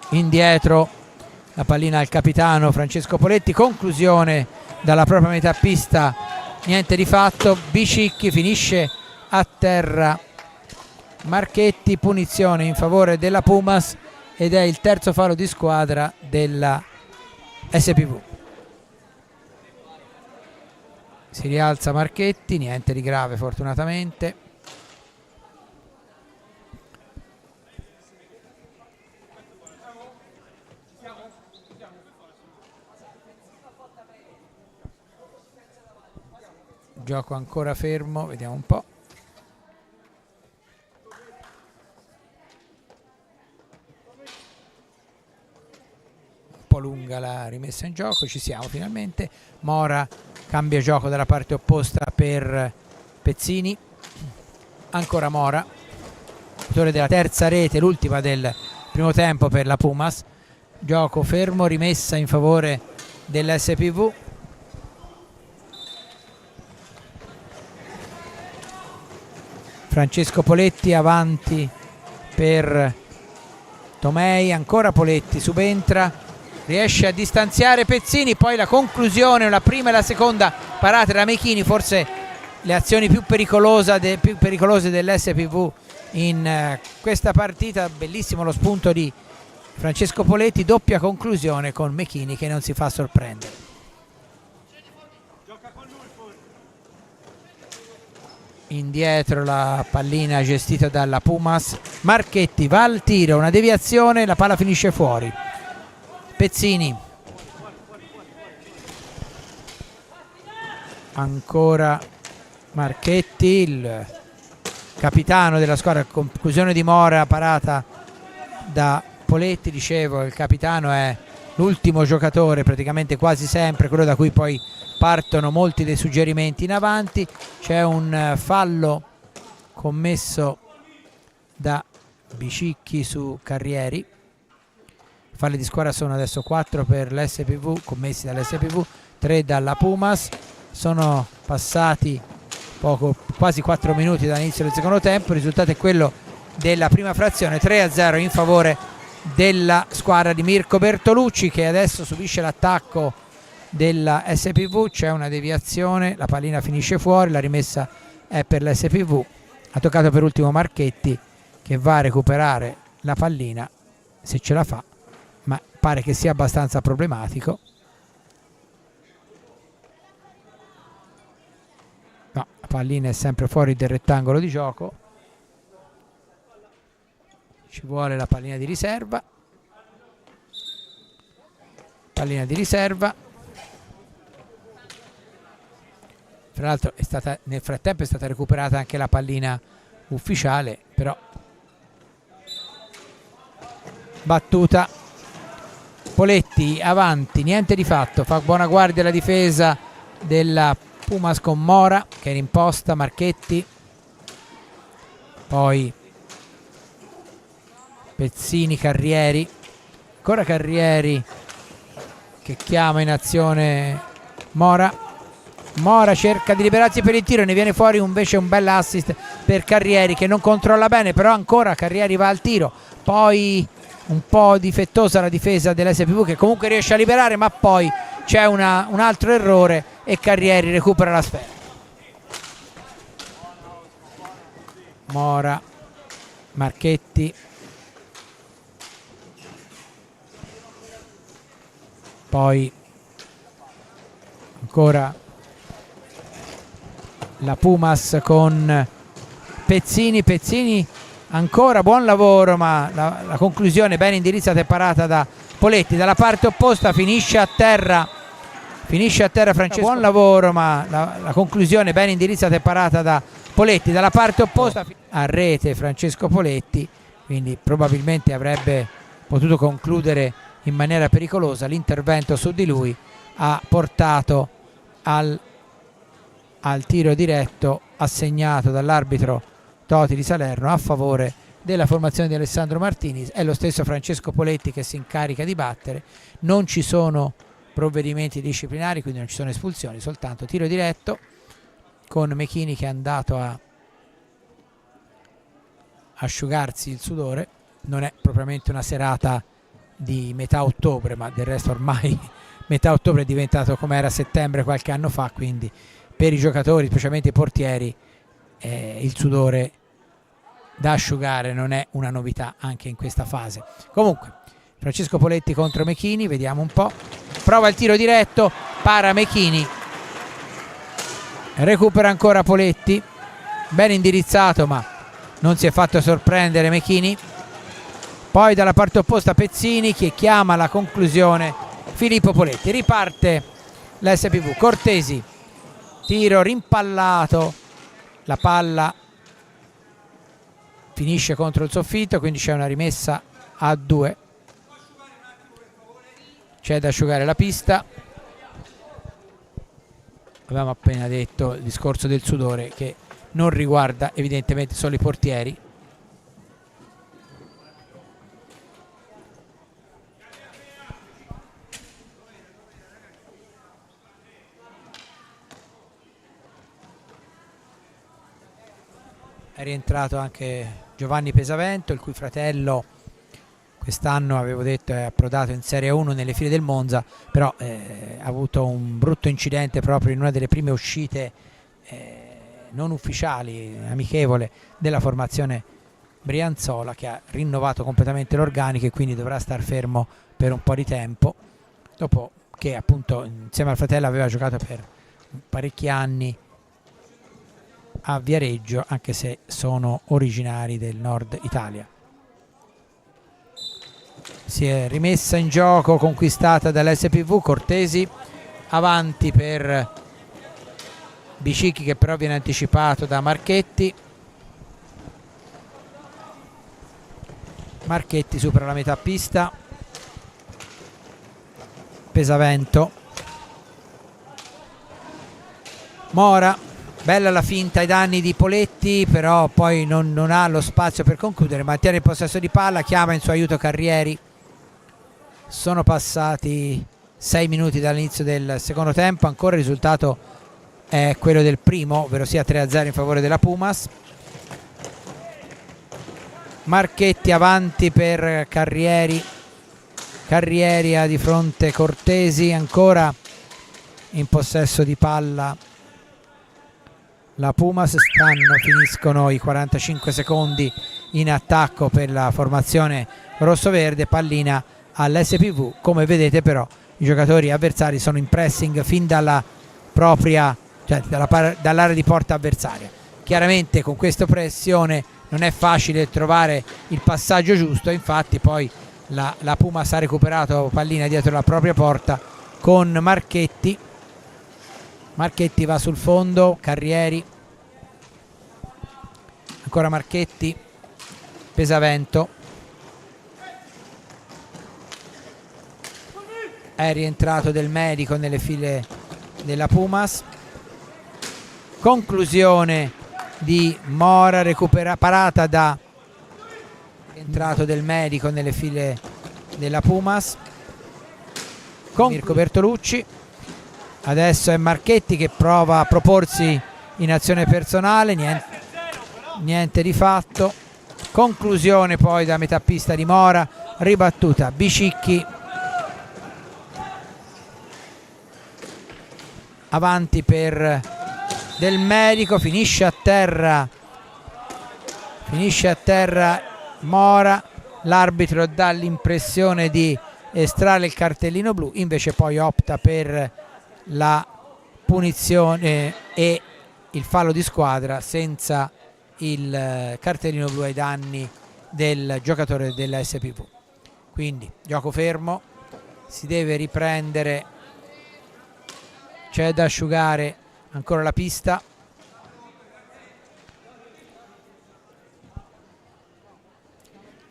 indietro la pallina al capitano Francesco Poletti, conclusione dalla propria metà pista, niente di fatto. Bicicchi, finisce a terra Marchetti, punizione in favore della Pumas ed è il terzo fallo di squadra della SPV. Si rialza Marchetti, niente di grave fortunatamente. Gioco ancora fermo, vediamo un po'. Un po' lunga la rimessa in gioco, ci siamo finalmente. Mora cambia gioco dalla parte opposta per Pezzini, ancora Mora, autore della terza rete, l'ultima del primo tempo per la Pumas. Gioco fermo, rimessa in favore dell'SPV. Francesco Poletti avanti per Tomei, ancora Poletti, subentra, riesce a distanziare Pezzini, poi la conclusione, la prima e la seconda parate da Mechini, forse le azioni più pericolose dell'SPV in questa partita. Bellissimo lo spunto di Francesco Poletti, doppia conclusione con Mechini che non si fa sorprendere. Indietro la pallina gestita dalla Pumas, Marchetti va al tiro, una deviazione, la palla finisce fuori. Pezzini, ancora Marchetti, il capitano della squadra, conclusione di Mora, parata da Poletti. Dicevo, il capitano è l'ultimo giocatore praticamente quasi sempre, quello da cui poi partono molti dei suggerimenti in avanti. C'è un fallo commesso da Bicicchi su Carrieri. Falli di squadra sono adesso 4 per l'SPV, commessi dall'SPV, 3 dalla Pumas. Sono passati quasi 4 minuti dall'inizio del secondo tempo. Il risultato è quello della prima frazione, 3-0 in favore della squadra di Mirko Bertolucci, che adesso subisce l'attacco della SPV. C'è una deviazione, la pallina finisce fuori, la rimessa è per l'SPV. Ha toccato per ultimo Marchetti, che va a recuperare la pallina se ce la fa, ma pare che sia abbastanza problematico. No, la pallina è sempre fuori del rettangolo di gioco. Ci vuole la pallina di riserva. Pallina di riserva. Tra l'altro nel frattempo è stata recuperata anche la pallina ufficiale, però battuta. Poletti avanti, niente di fatto, fa buona guardia la difesa della Pumas con Mora che è in imposta. Marchetti, poi Pezzini, Carrieri, ancora Carrieri che chiama in azione Mora. Mora cerca di liberarsi per il tiro, ne viene fuori invece un bel assist per Carrieri che non controlla bene, però ancora Carrieri va al tiro. Poi un po' difettosa la difesa dell'SPV che comunque riesce a liberare, ma poi c'è un altro errore e Carrieri recupera la sfera. Mora, Marchetti, poi ancora la Pumas con Pezzini, ancora buon lavoro, ma la conclusione ben indirizzata e parata da Poletti. Dalla parte opposta finisce a terra Francesco. Buon lavoro, ma la conclusione ben indirizzata e parata da Poletti. Dalla parte opposta a rete Francesco Poletti, quindi probabilmente avrebbe potuto concludere in maniera pericolosa. L'intervento su di lui ha portato al tiro diretto assegnato dall'arbitro Toti di Salerno a favore della formazione di Alessandro Martinis. È lo stesso Francesco Poletti che si incarica di battere. Non ci sono provvedimenti disciplinari, quindi non ci sono espulsioni, soltanto tiro diretto con Mechini che è andato a asciugarsi il sudore. Non è propriamente una serata di metà ottobre, ma del resto ormai metà ottobre è diventato come era settembre qualche anno fa, quindi per i giocatori, specialmente i portieri, il sudore da asciugare non è una novità anche in questa fase. Comunque Francesco Poletti contro Mechini, vediamo un po', prova il tiro diretto, para Mechini, recupera ancora Poletti, ben indirizzato ma non si è fatto sorprendere Mechini. Poi dalla parte opposta Pezzini che chiama la conclusione Filippo Poletti. Riparte l'SPV, Cortesi, tiro rimpallato, la palla finisce contro il soffitto, quindi c'è una rimessa a 2. C'è da asciugare la pista. Avevamo appena detto il discorso del sudore che non riguarda evidentemente solo i portieri. È rientrato anche Giovanni Pesavento, il cui fratello quest'anno, avevo detto, è approdato in Serie 1 nelle file del Monza, però ha avuto un brutto incidente proprio in una delle prime uscite non ufficiali, amichevole, della formazione Brianzola, che ha rinnovato completamente l'organico e quindi dovrà star fermo per un po' di tempo, dopo che appunto insieme al fratello aveva giocato per parecchi anni a Viareggio, anche se sono originari del nord Italia. Si è rimessa in gioco, conquistata dall'SPV. Cortesi avanti per Bicicchi che però viene anticipato da Marchetti. Marchetti supera la metà pista. Pesavento Mora, bella la finta ai danni di Poletti, però poi non ha lo spazio per concludere, mantiene il possesso di palla, chiama in suo aiuto Carrieri. Sono passati 6 minuti dall'inizio del secondo tempo, ancora il risultato è quello del primo, ovvero sia 3-0 in favore della Pumas. Marchetti avanti per Carrieri, Carrieri ha di fronte Cortesi, ancora in possesso di palla la Pumas. Finiscono i 45 secondi in attacco per la formazione rossoverde, pallina all'SPV. Come vedete però i giocatori avversari sono in pressing fin dalla propria, cioè dall'area di porta avversaria. Chiaramente con questa pressione non è facile trovare il passaggio giusto, infatti poi la Pumas ha recuperato pallina dietro la propria porta con Marchetti. Marchetti va sul fondo, Carrieri, ancora Marchetti, Pesavento, è rientrato Del Medico nelle file della Pumas. Conclusione di Mora, parata da entrato Del Medico nelle file della Pumas con Mirko Bertolucci. Adesso è Marchetti che prova a proporsi in azione personale, niente di fatto. Conclusione poi da metà pista di Mora, ribattuta Bicicchi, avanti per Del Medico, finisce a terra Mora, l'arbitro dà l'impressione di estrarre il cartellino blu, invece poi opta per la punizione e il fallo di squadra senza il cartellino blu ai danni del giocatore della SPV. Quindi gioco fermo, si deve riprendere, c'è da asciugare ancora la pista.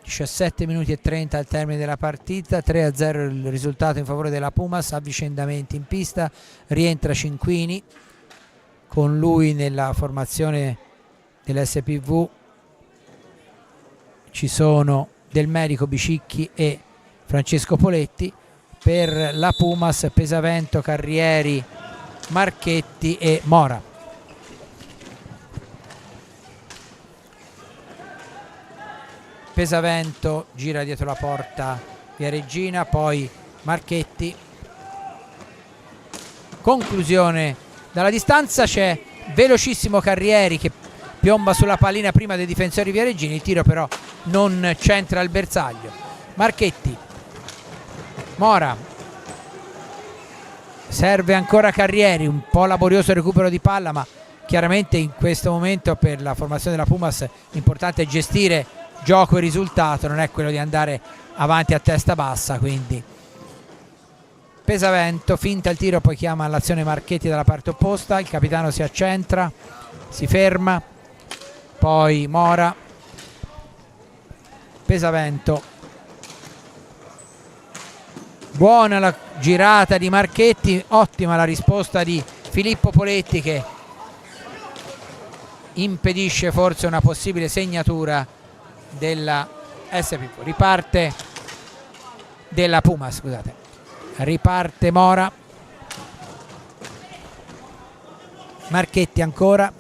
(17 minuti e 30 al termine della partita), 3-0 il risultato in favore della Pumas. Avvicendamenti in pista, rientra Cinquini, con lui nella formazione dell'SPV ci sono Del Medico, Bicicchi e Francesco Poletti. Per la Pumas Pesavento, Carrieri, Marchetti e Mora. Pesavento gira dietro la porta via Regina, poi Marchetti, conclusione dalla distanza, c'è velocissimo Carrieri che piomba sulla pallina prima dei difensori via Regina, il tiro però non centra il bersaglio. Marchetti, Mora, serve ancora Carrieri, un po' laborioso il recupero di palla, ma chiaramente in questo momento per la formazione della Pumas l'importante è gestire gioco e risultato, non è quello di andare avanti a testa bassa. Quindi Pesavento finta il tiro, poi chiama all'azione Marchetti dalla parte opposta, il capitano si accentra, si ferma, poi Mora, Pesavento, buona la girata di Marchetti, ottima la risposta di Filippo Poletti che impedisce forse una possibile segnatura della SPV. Riparte della Puma, scusate, riparte Mora, Marchetti ancora,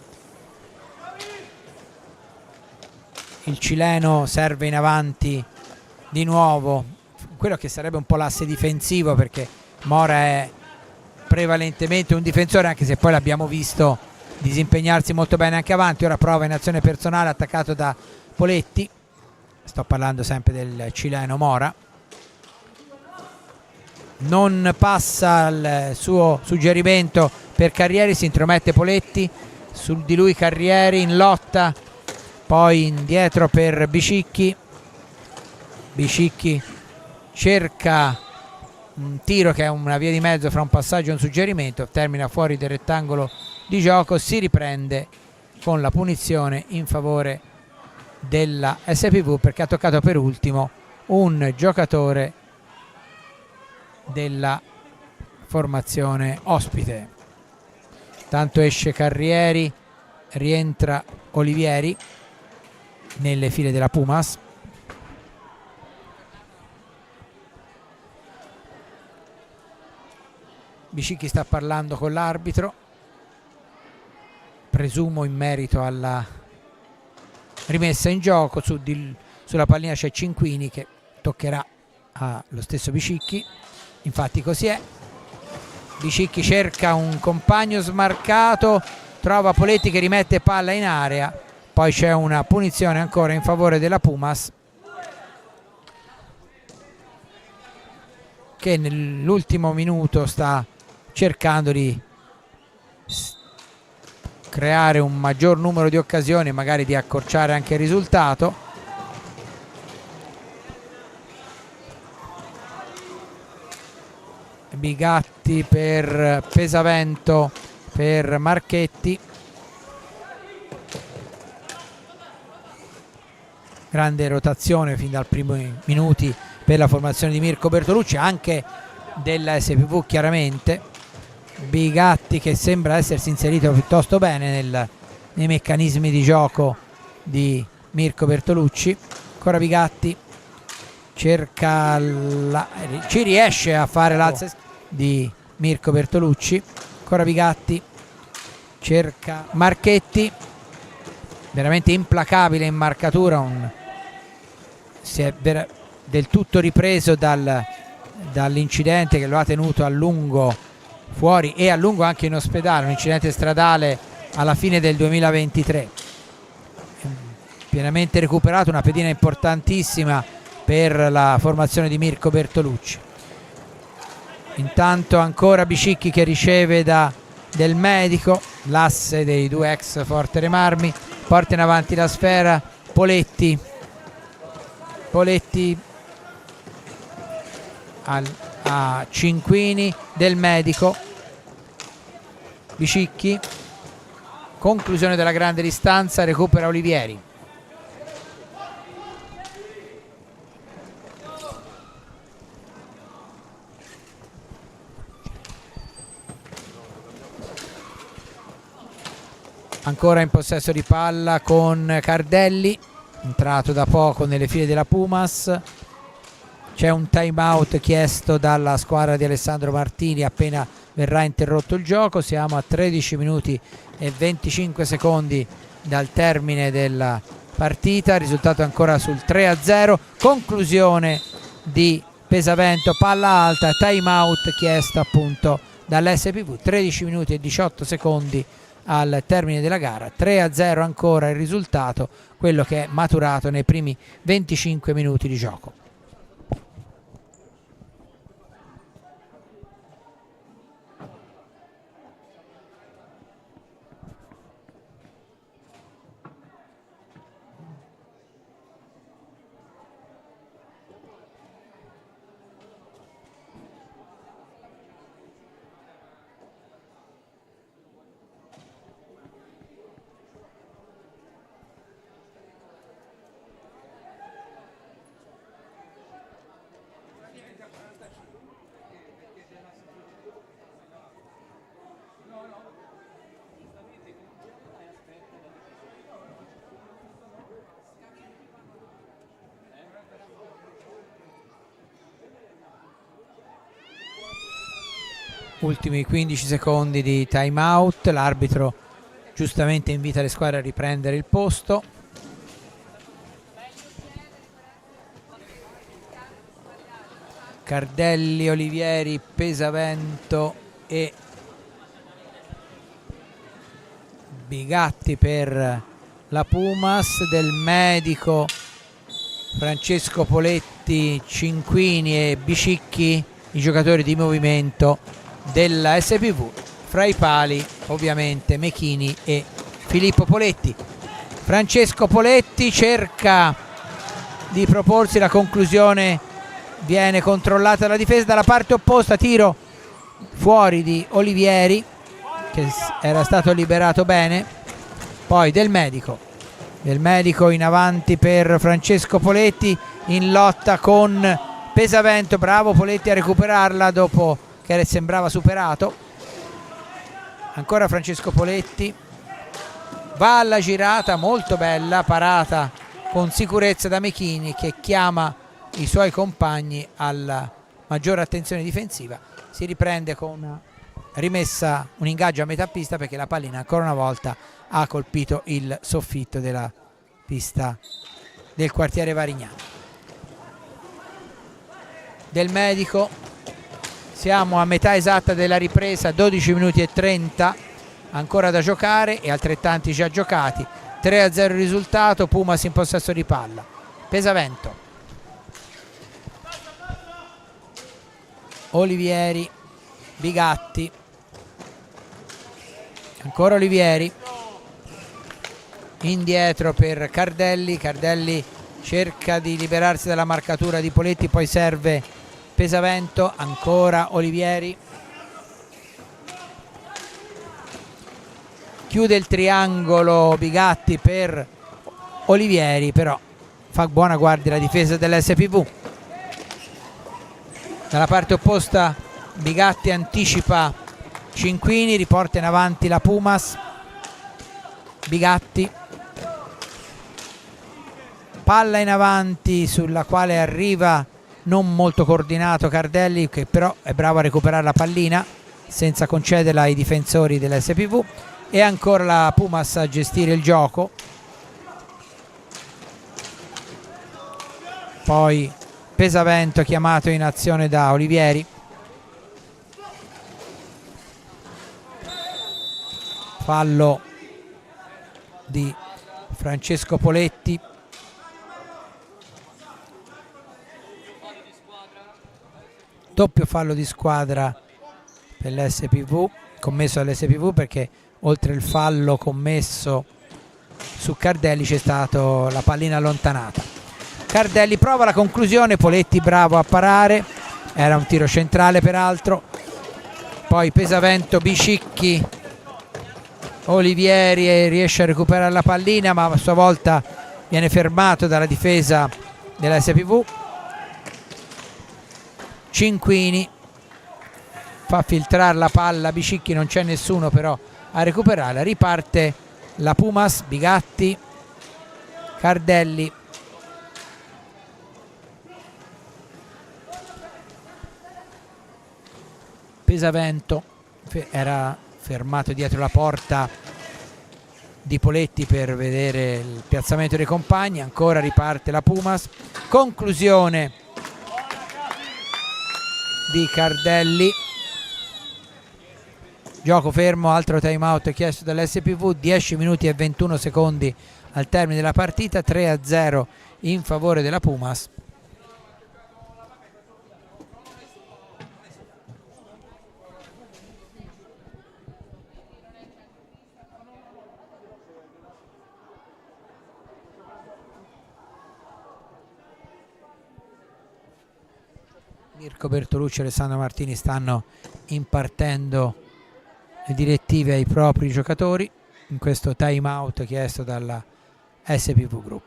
il cileno serve in avanti di nuovo, quello che sarebbe un po' l'asse difensivo, perché Mora è prevalentemente un difensore, anche se poi l'abbiamo visto disimpegnarsi molto bene anche avanti. Ora prova in azione personale, attaccato da Poletti, sto parlando sempre del cileno Mora, non passa il suo suggerimento per Carrieri, si intromette Poletti, su di lui Carrieri in lotta, poi indietro per Bicicchi, Bicicchi cerca un tiro che è una via di mezzo fra un passaggio e un suggerimento, termina fuori del rettangolo di gioco, si riprende con la punizione in favore della SPV perché ha toccato per ultimo un giocatore della formazione ospite. Tanto esce Carrieri, rientra Olivieri nelle file della Pumas. Bicicchi sta parlando con l'arbitro, presumo in merito alla rimessa in gioco. Sulla pallina c'è Cinquini che toccherà allo stesso Bicicchi, infatti così è. Bicicchi cerca un compagno smarcato, trova Poletti che rimette palla in area, poi c'è una punizione ancora in favore della Pumas, che nell'ultimo minuto sta cercando di creare un maggior numero di occasioni e magari di accorciare anche il risultato. Bigatti per Pesavento, per Marchetti. Grande rotazione fin dal primo minuti per la formazione di Mirko Bertolucci, anche della SPV chiaramente. Bigatti che sembra essersi inserito piuttosto bene nei meccanismi di gioco di Mirko Bertolucci. Ancora Bigatti, cerca ci riesce a fare l'alza di Mirko Bertolucci. Ancora Bigatti, cerca Marchetti, veramente implacabile in marcatura, si è del tutto ripreso dall'incidente che lo ha tenuto a lungo fuori e a lungo anche in ospedale, un incidente stradale alla fine del 2023. Pienamente recuperato, una pedina importantissima per la formazione di Mirko Bertolucci. Intanto ancora Bicicchi che riceve del medico, l'asse dei due ex Fortere Marmi, porta in avanti la sfera Poletti a Cinquini, del medico, Bicicchi, conclusione della grande distanza, recupera Olivieri. Ancora in possesso di palla con Cardelli, entrato da poco nelle file della Pumas. C'è un time out chiesto dalla squadra di Alessandro Martini appena verrà interrotto il gioco. Siamo a 13 minuti e 25 secondi dal termine della partita, risultato ancora sul 3-0. Conclusione di Pesavento, palla alta, time out chiesto appunto dall'SPV. 13 minuti e 18 secondi al termine della gara, 3-0 ancora il risultato, quello che è maturato nei primi 25 minuti di gioco. Ultimi 15 secondi di time out, l'arbitro giustamente invita le squadre a riprendere il posto. Cardelli, Olivieri, Pesavento e Bigatti per la Pumas, del medico Francesco Poletti, Cinquini e Bicicchi, i giocatori di movimento della SPV. Fra i pali ovviamente Mechini e Filippo Poletti. Francesco Poletti cerca di proporsi, la conclusione viene controllata dalla difesa dalla parte opposta, tiro fuori di Olivieri che era stato liberato bene, poi del medico in avanti per Francesco Poletti, in lotta con Pesavento, bravo Poletti a recuperarla dopo che sembrava superato. ancora Francesco Poletti, va alla girata, molto bella, parata con sicurezza da Mechini, che chiama i suoi compagni alla maggiore attenzione difensiva. Si riprende con una rimessa, un ingaggio a metà pista, perché la pallina ancora una volta ha colpito il soffitto della pista del quartiere Varignano. Del Medico, siamo a metà esatta della ripresa, 12 minuti e 30 ancora da giocare e altrettanti già giocati. 3-0 il risultato, Pumas in possesso di palla. Pesavento, Olivieri, Bigatti, ancora Olivieri, indietro per Cardelli. Cardelli cerca di liberarsi dalla marcatura di Poletti, poi serve Pesavento, ancora Olivieri, chiude il triangolo Bigatti per Olivieri, però fa buona guardia la difesa dell'SPV. Dalla parte opposta Bigatti anticipa Cinquini, riporta in avanti la Pumas. Bigatti, palla in avanti sulla quale arriva non molto coordinato Cardelli, che però è bravo a recuperare la pallina senza concederla ai difensori dell'SPV, e ancora la Pumas a gestire il gioco. Poi Pesavento chiamato in azione da Olivieri. Fallo di Francesco Poletti. Doppio fallo di squadra per l'SPV, commesso dall'SPV, perché oltre il fallo commesso su Cardelli c'è stata la pallina allontanata. Cardelli prova la conclusione, Poletti bravo a parare, era un tiro centrale peraltro. Poi Pesavento, Bicicchi, Olivieri riesce a recuperare la pallina, ma a sua volta viene fermato dalla difesa della SPV. Cinquini fa filtrare la palla, Bicicchi, non c'è nessuno però a recuperarla. Riparte la Pumas, Bigatti, Cardelli, Pesavento era fermato dietro la porta di Poletti per vedere il piazzamento dei compagni. Ancora riparte la Pumas, conclusione di Cardelli, gioco fermo, altro time out chiesto dall'SPV. 10 minuti e 21 secondi al termine della partita, 3-0 in favore della Pumas. Mirko Bertolucci e Alessandro Martini stanno impartendo le direttive ai propri giocatori in questo time out chiesto dalla SPV Group.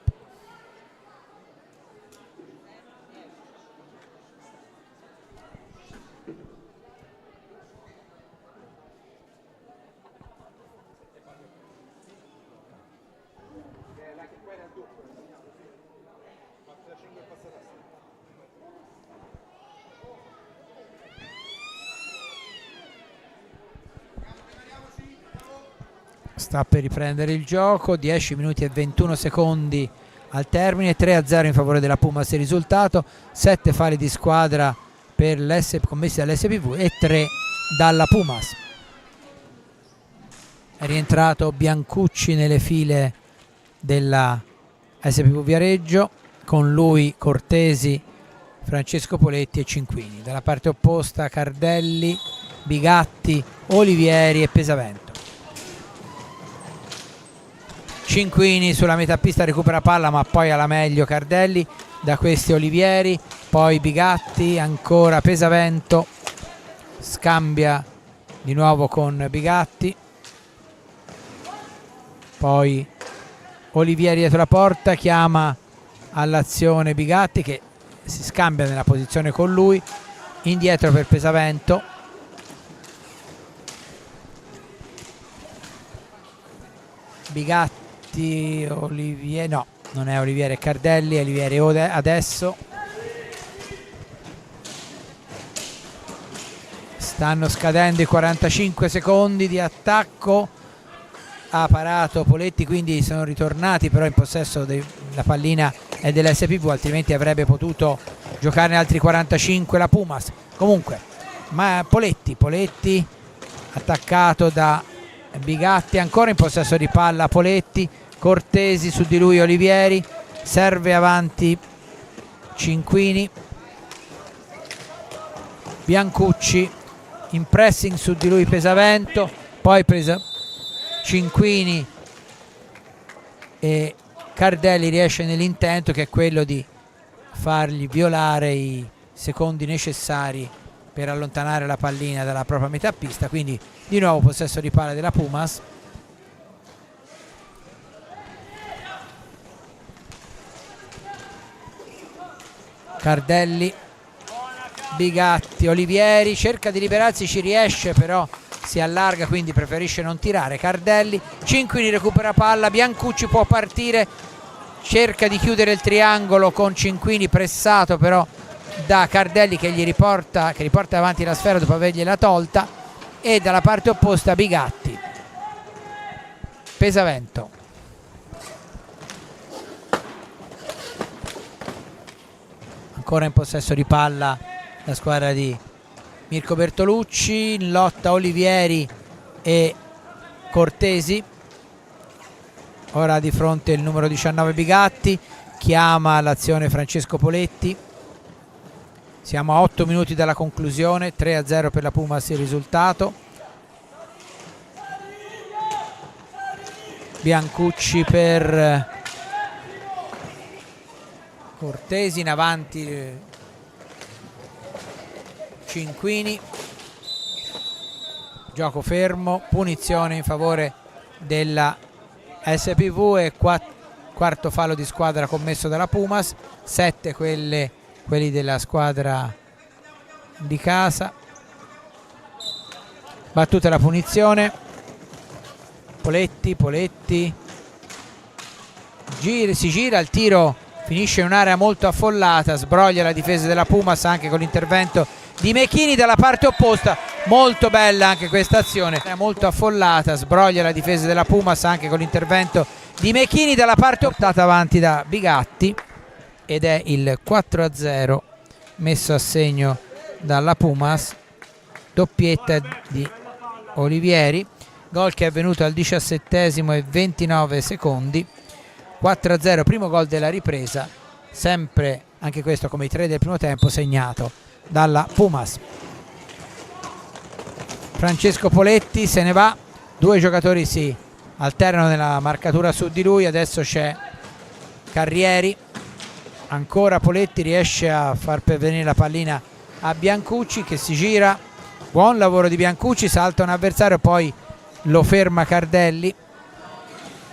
Sta per riprendere il gioco, 10 minuti e 21 secondi al termine, 3-0 in favore della Pumas il risultato, 7 falli di squadra per commessi dall'SPV e 3 dalla Pumas. È rientrato Biancucci nelle file della SPV Viareggio, con lui Cortesi, Francesco Poletti e Cinquini. Dalla parte opposta Cardelli, Bigatti, Olivieri e Pesavento. Cinquini sulla metà pista recupera palla, ma poi alla meglio Cardelli, da questi Olivieri, poi Bigatti, ancora Pesavento, scambia di nuovo con Bigatti, poi Olivieri dietro la porta, chiama all'azione Bigatti che si scambia nella posizione con lui, indietro per Pesavento, Bigatti, Olivieri, no, non è Olivieri, è Cardelli. Olivieri adesso. Stanno scadendo i 45 secondi di attacco. Ha parato Poletti, quindi sono ritornati però in possesso della pallina è dell'SPV, altrimenti avrebbe potuto giocare altri 45 la Pumas. Comunque, ma Poletti attaccato da Bigatti, ancora in possesso di palla Poletti, Cortesi su di lui Olivieri, serve avanti Cinquini, Biancucci in pressing su di lui Pesavento, poi Cinquini e Cardelli riesce nell'intento che è quello di fargli violare i secondi necessari per allontanare la pallina dalla propria metà pista, quindi di nuovo possesso di palla della Pumas. Cardelli, Bigatti, Olivieri cerca di liberarsi, ci riesce però si allarga, quindi preferisce non tirare. Cardelli, Cinquini recupera palla, Biancucci può partire, cerca di chiudere il triangolo con Cinquini pressato però da Cardelli che riporta avanti la sfera dopo avergliela tolta, e dalla parte opposta Bigatti. Pesavento, ancora in possesso di palla la squadra di Mirko Bertolucci, in lotta Olivieri e Cortesi. Ora di fronte il numero 19 Bigatti, chiama l'azione Francesco Poletti. Siamo a 8 minuti dalla conclusione, 3-0 per la Pumas il risultato. Biancucci per Cortesi, in avanti Cinquini, gioco fermo, punizione in favore della SPV e quarto fallo di squadra commesso dalla Pumas, 7 quelli della squadra di casa. Battuta la punizione, Poletti si gira, il tiro finisce in un'area molto affollata, sbroglia la difesa della Pumas anche con l'intervento di Mechini dalla parte opposta. Molto bella anche questa azione, molto affollata, sbroglia la difesa della Pumas anche con l'intervento di Mechini dalla parte opposta, avanti da Bigatti, ed è il 4-0 messo a segno dalla Pumas, doppietta di Olivieri, gol che è avvenuto al 17esimo e 29 secondi. 4-0, primo gol della ripresa, sempre anche questo come i 3 del primo tempo, segnato dalla Pumas. Francesco Poletti se ne va, 2 giocatori si alternano nella marcatura su di lui, adesso c'è Carrieri, ancora Poletti riesce a far pervenire la pallina a Biancucci che si gira, buon lavoro di Biancucci, salta un avversario, poi lo ferma Cardelli.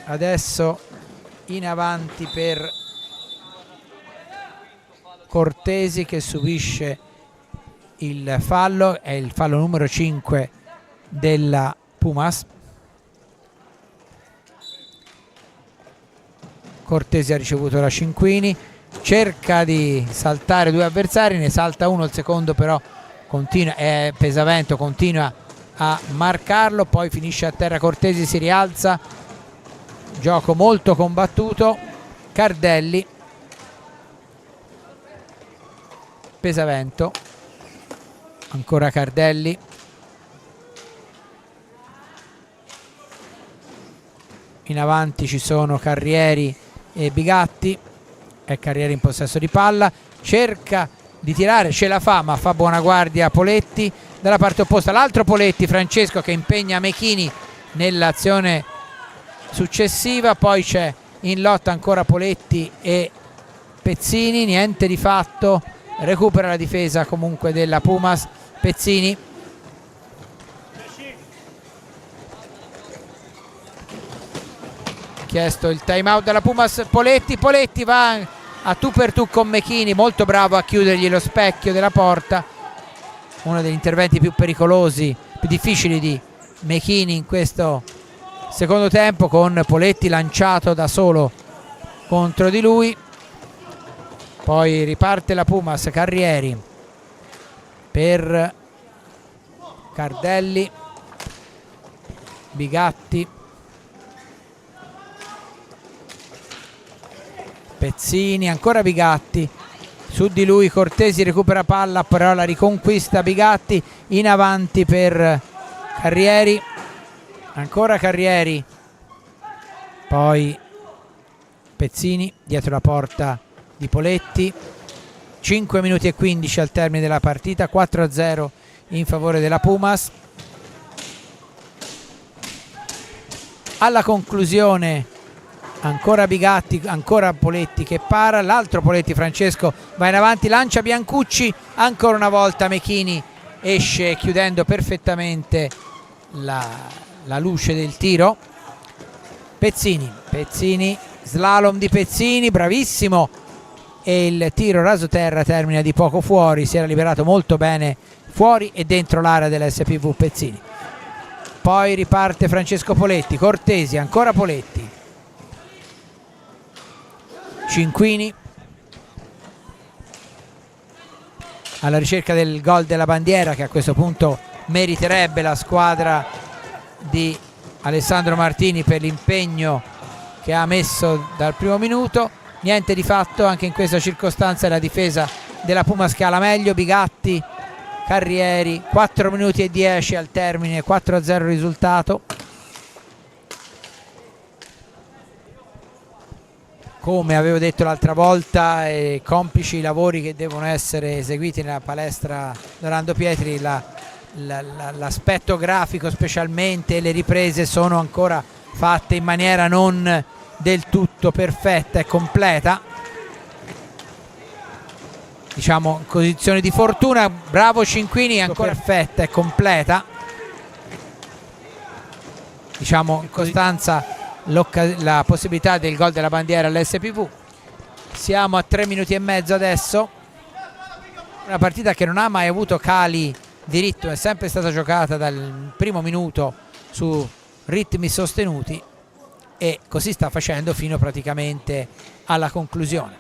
Adesso in avanti per Cortesi che subisce il fallo, è il fallo numero 5 della Pumas. Cortesi ha ricevuto la Cinquini, cerca di saltare 2 avversari, ne salta uno, il secondo però Pesavento continua a marcarlo, poi finisce a terra Cortesi, si rialza, gioco molto combattuto. Cardelli, Pesavento, ancora Cardelli, in avanti ci sono Carrieri e Bigatti, è Carrieri in possesso di palla, cerca di tirare, ce la fa ma fa buona guardia Poletti, dalla parte opposta l'altro Poletti, Francesco, che impegna Mechini nell'azione successiva, poi c'è in lotta ancora Poletti e Pezzini, niente di fatto, recupera la difesa comunque della Pumas. Pezzini, chiesto il time out dalla Pumas, Poletti va a tu per tu con Mechini, molto bravo a chiudergli lo specchio della porta, uno degli interventi più pericolosi, più difficili di Mechini in questo secondo tempo, con Poletti lanciato da solo contro di lui. Poi riparte la Pumas, Carrieri per Cardelli, Bigatti, Pezzini, ancora Bigatti, su di lui Cortesi recupera palla, però la riconquista Bigatti, in avanti per Carrieri, ancora Carrieri, poi Pezzini dietro la porta di Poletti. 5 minuti e 15 al termine della partita, 4-0 in favore della Pumas. Alla conclusione ancora Bigatti, ancora Poletti che para, l'altro Poletti, Francesco, va in avanti, lancia Biancucci, ancora una volta Mechini esce chiudendo perfettamente la luce del tiro. Pezzini, slalom di Pezzini, bravissimo, e il tiro rasoterra termina di poco fuori, si era liberato molto bene fuori e dentro l'area dell'SPV Pezzini. Poi riparte Francesco Poletti, Cortesi, ancora Poletti, Cinquini alla ricerca del gol della bandiera, che a questo punto meriterebbe la squadra di Alessandro Martini per l'impegno che ha messo dal primo minuto. Niente di fatto anche in questa circostanza, la difesa della Pumas che ha la meglio. Bigatti, Carrieri, 4 minuti e 10 al termine, 4-0 risultato. Come avevo detto l'altra volta, complici i lavori che devono essere eseguiti nella palestra Dorando Pietri, l'aspetto grafico specialmente, le riprese sono ancora fatte in maniera non del tutto perfetta e completa, diciamo in condizioni di fortuna. Bravo Cinquini, ancora perfetta e completa, diciamo in costanza la possibilità del gol della bandiera all'SPV. Siamo a 3 minuti e mezzo adesso, una partita che non ha mai avuto cali di ritmo, è sempre stata giocata dal primo minuto su ritmi sostenuti e così sta facendo fino praticamente alla conclusione.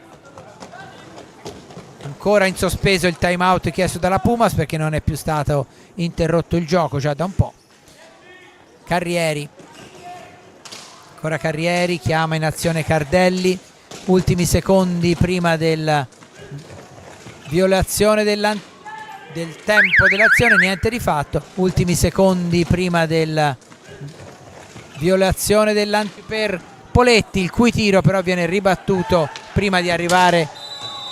Ancora in sospeso il time out chiesto dalla Pumas perché non è più stato interrotto il gioco già da un po'. Carrieri, ancora Carrieri, chiama in azione Cardelli, ultimi secondi prima della violazione del tempo dell'azione, niente di fatto, ultimi secondi prima della violazione per Poletti, il cui tiro però viene ribattuto prima di arrivare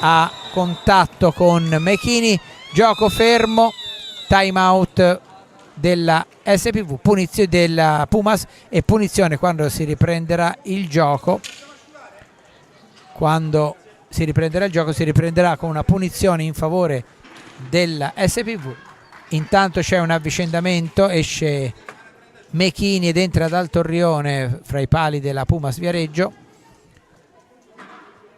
a contatto con Mechini. Gioco fermo, time out della SPV, punizione della Pumas e punizione quando si riprenderà il gioco. Quando si riprenderà il gioco si riprenderà con una punizione in favore della SPV. Intanto c'è un avvicendamento, esce Mechini ed entra Dal Torrione fra i pali della Pumas Viareggio.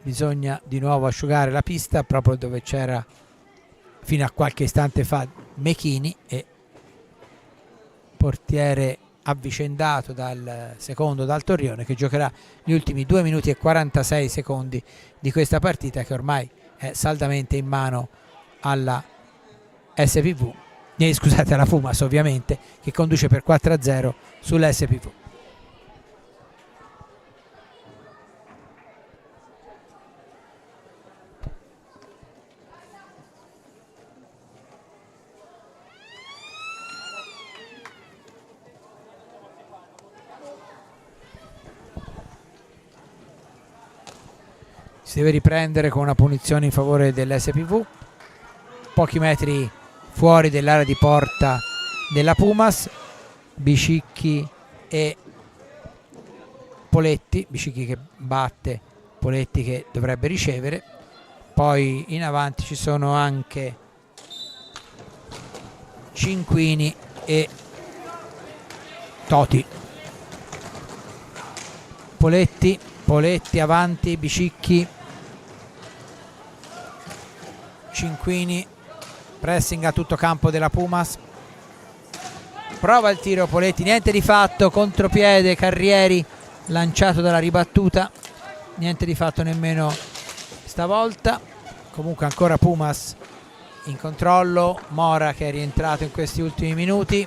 Bisogna di nuovo asciugare la pista proprio dove c'era fino a qualche istante fa Mechini, e portiere avvicendato dal secondo Dal Torrione, che giocherà gli ultimi 2 minuti e 46 secondi di questa partita, che ormai è saldamente in mano alla SPV, scusate, alla Pumas ovviamente, che conduce per 4-0 sull'SPV. Si deve riprendere con una punizione in favore dell'SPV, pochi metri fuori dell'area di porta della Pumas. Bicicchi e Poletti, Bicicchi che batte, Poletti che dovrebbe ricevere. Poi in avanti ci sono anche Cinquini e Toti. Poletti avanti, Bicicchi, Cinquini, pressing a tutto campo della Pumas. prova il tiro Poletti, niente di fatto, contropiede Carrieri lanciato dalla ribattuta, niente di fatto nemmeno stavolta. Comunque ancora Pumas in controllo, Mora che è rientrato in questi ultimi minuti,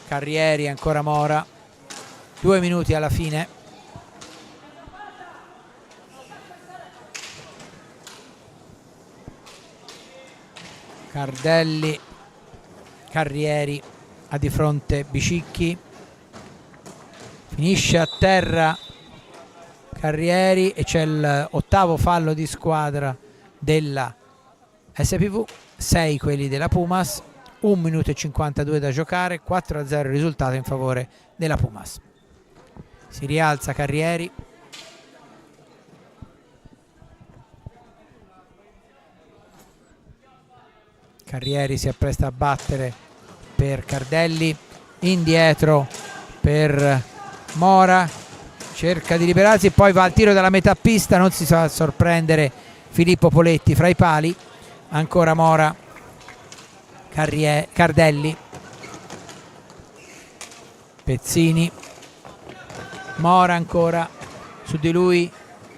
Carrieri, ancora Mora, 2 minuti alla fine. Cardelli, Carrieri, ha di fronte Bicicchi, finisce a terra Carrieri e c'è l'8º fallo di squadra della SPV, 6 quelli della Pumas, 1 minuto e 52 da giocare, 4-0 il risultato in favore della Pumas. Si rialza Carrieri, Carrieri si appresta a battere per Cardelli, indietro per Mora, cerca di liberarsi, poi va al tiro dalla metà pista, non si fa sorprendere Filippo Poletti fra i pali, ancora Mora, Cardelli, Pezzini, Mora ancora, su di lui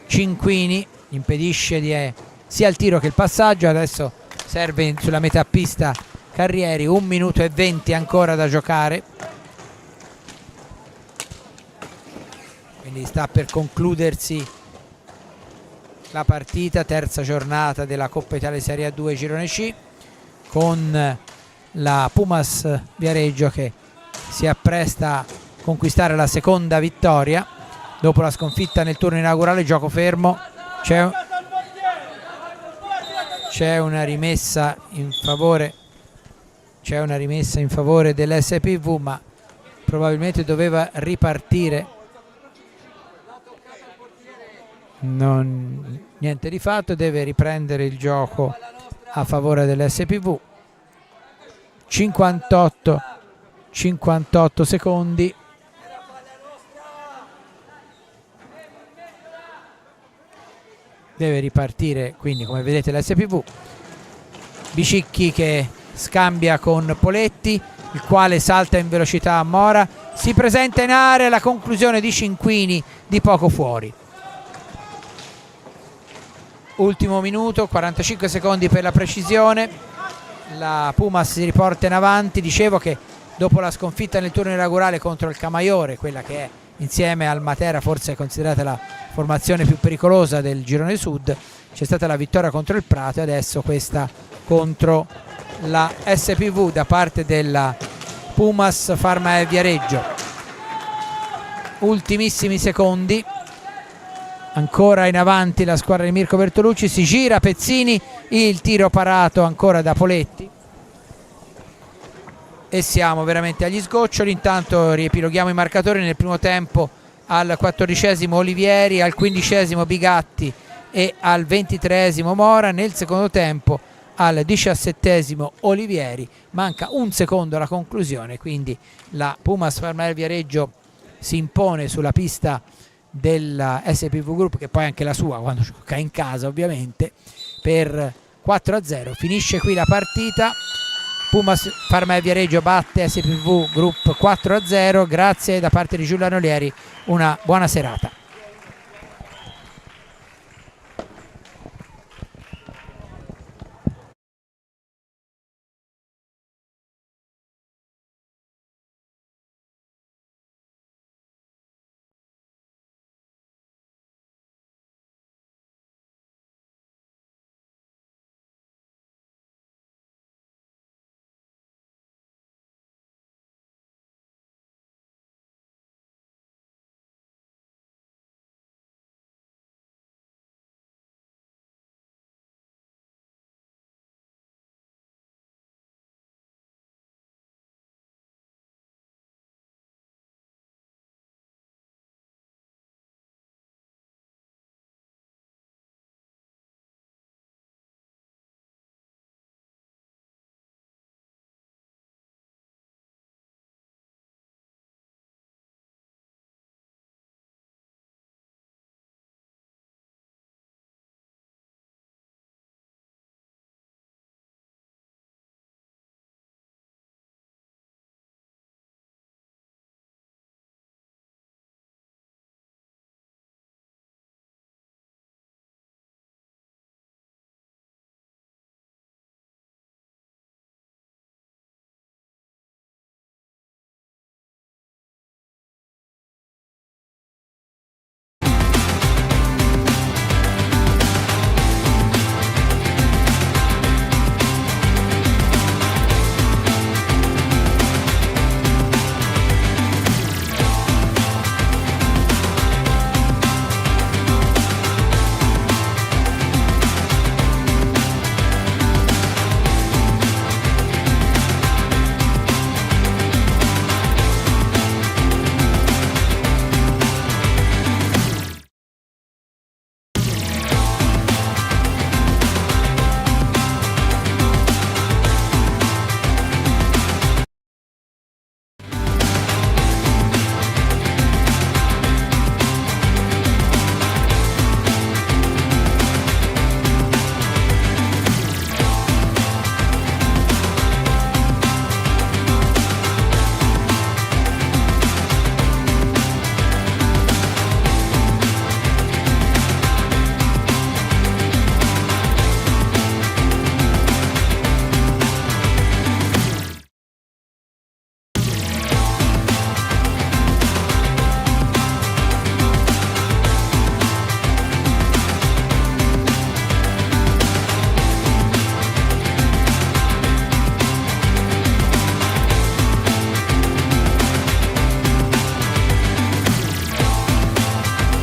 Cinquini, impedisce sia il tiro che il passaggio, adesso serve sulla metà pista Carrieri, 1 minuto e 20 ancora da giocare, quindi sta per concludersi la partita, terza giornata della Coppa Italia Serie A2 Girone C, con la Pumas Viareggio che si appresta a conquistare la seconda vittoria dopo la sconfitta nel turno inaugurale. Gioco fermo, c'è una rimessa in favore dell'SPV, ma probabilmente doveva ripartire, niente di fatto, deve riprendere il gioco a favore dell'SPV. 58 secondi, deve ripartire quindi, come vedete, l'SPV. Bicicchi che scambia con Poletti, il quale salta in velocità a Mora, si presenta in area, la conclusione di Cinquini di poco fuori. Ultimo minuto, 45 secondi per la precisione, la Pumas si riporta in avanti. Dicevo che dopo la sconfitta nel turno inaugurale contro il Camaiore, quella che è insieme al Matera forse considerata la formazione più pericolosa del Girone Sud, c'è stata la vittoria contro il Prato e adesso questa contro la SPV da parte della Pumas Pharma e Viareggio. Ultimissimi secondi, ancora in avanti la squadra di Mirko Bertolucci, si gira Pezzini, il tiro parato ancora da Poletti e siamo veramente agli sgoccioli. Intanto riepiloghiamo i marcatori: nel primo tempo al 14° Olivieri, al 15° Bigatti e al 23° Mora, nel secondo tempo al 17° Olivieri, manca un secondo alla conclusione, quindi la Pumas Pharma Viareggio si impone sulla pista della SPV Group, che poi è anche la sua quando gioca in casa ovviamente, per 4-0. Finisce qui la partita, Pumas Pharma Viareggio batte SPV Group 4-0. Grazie da parte di Giuliano Olieri, una buona serata.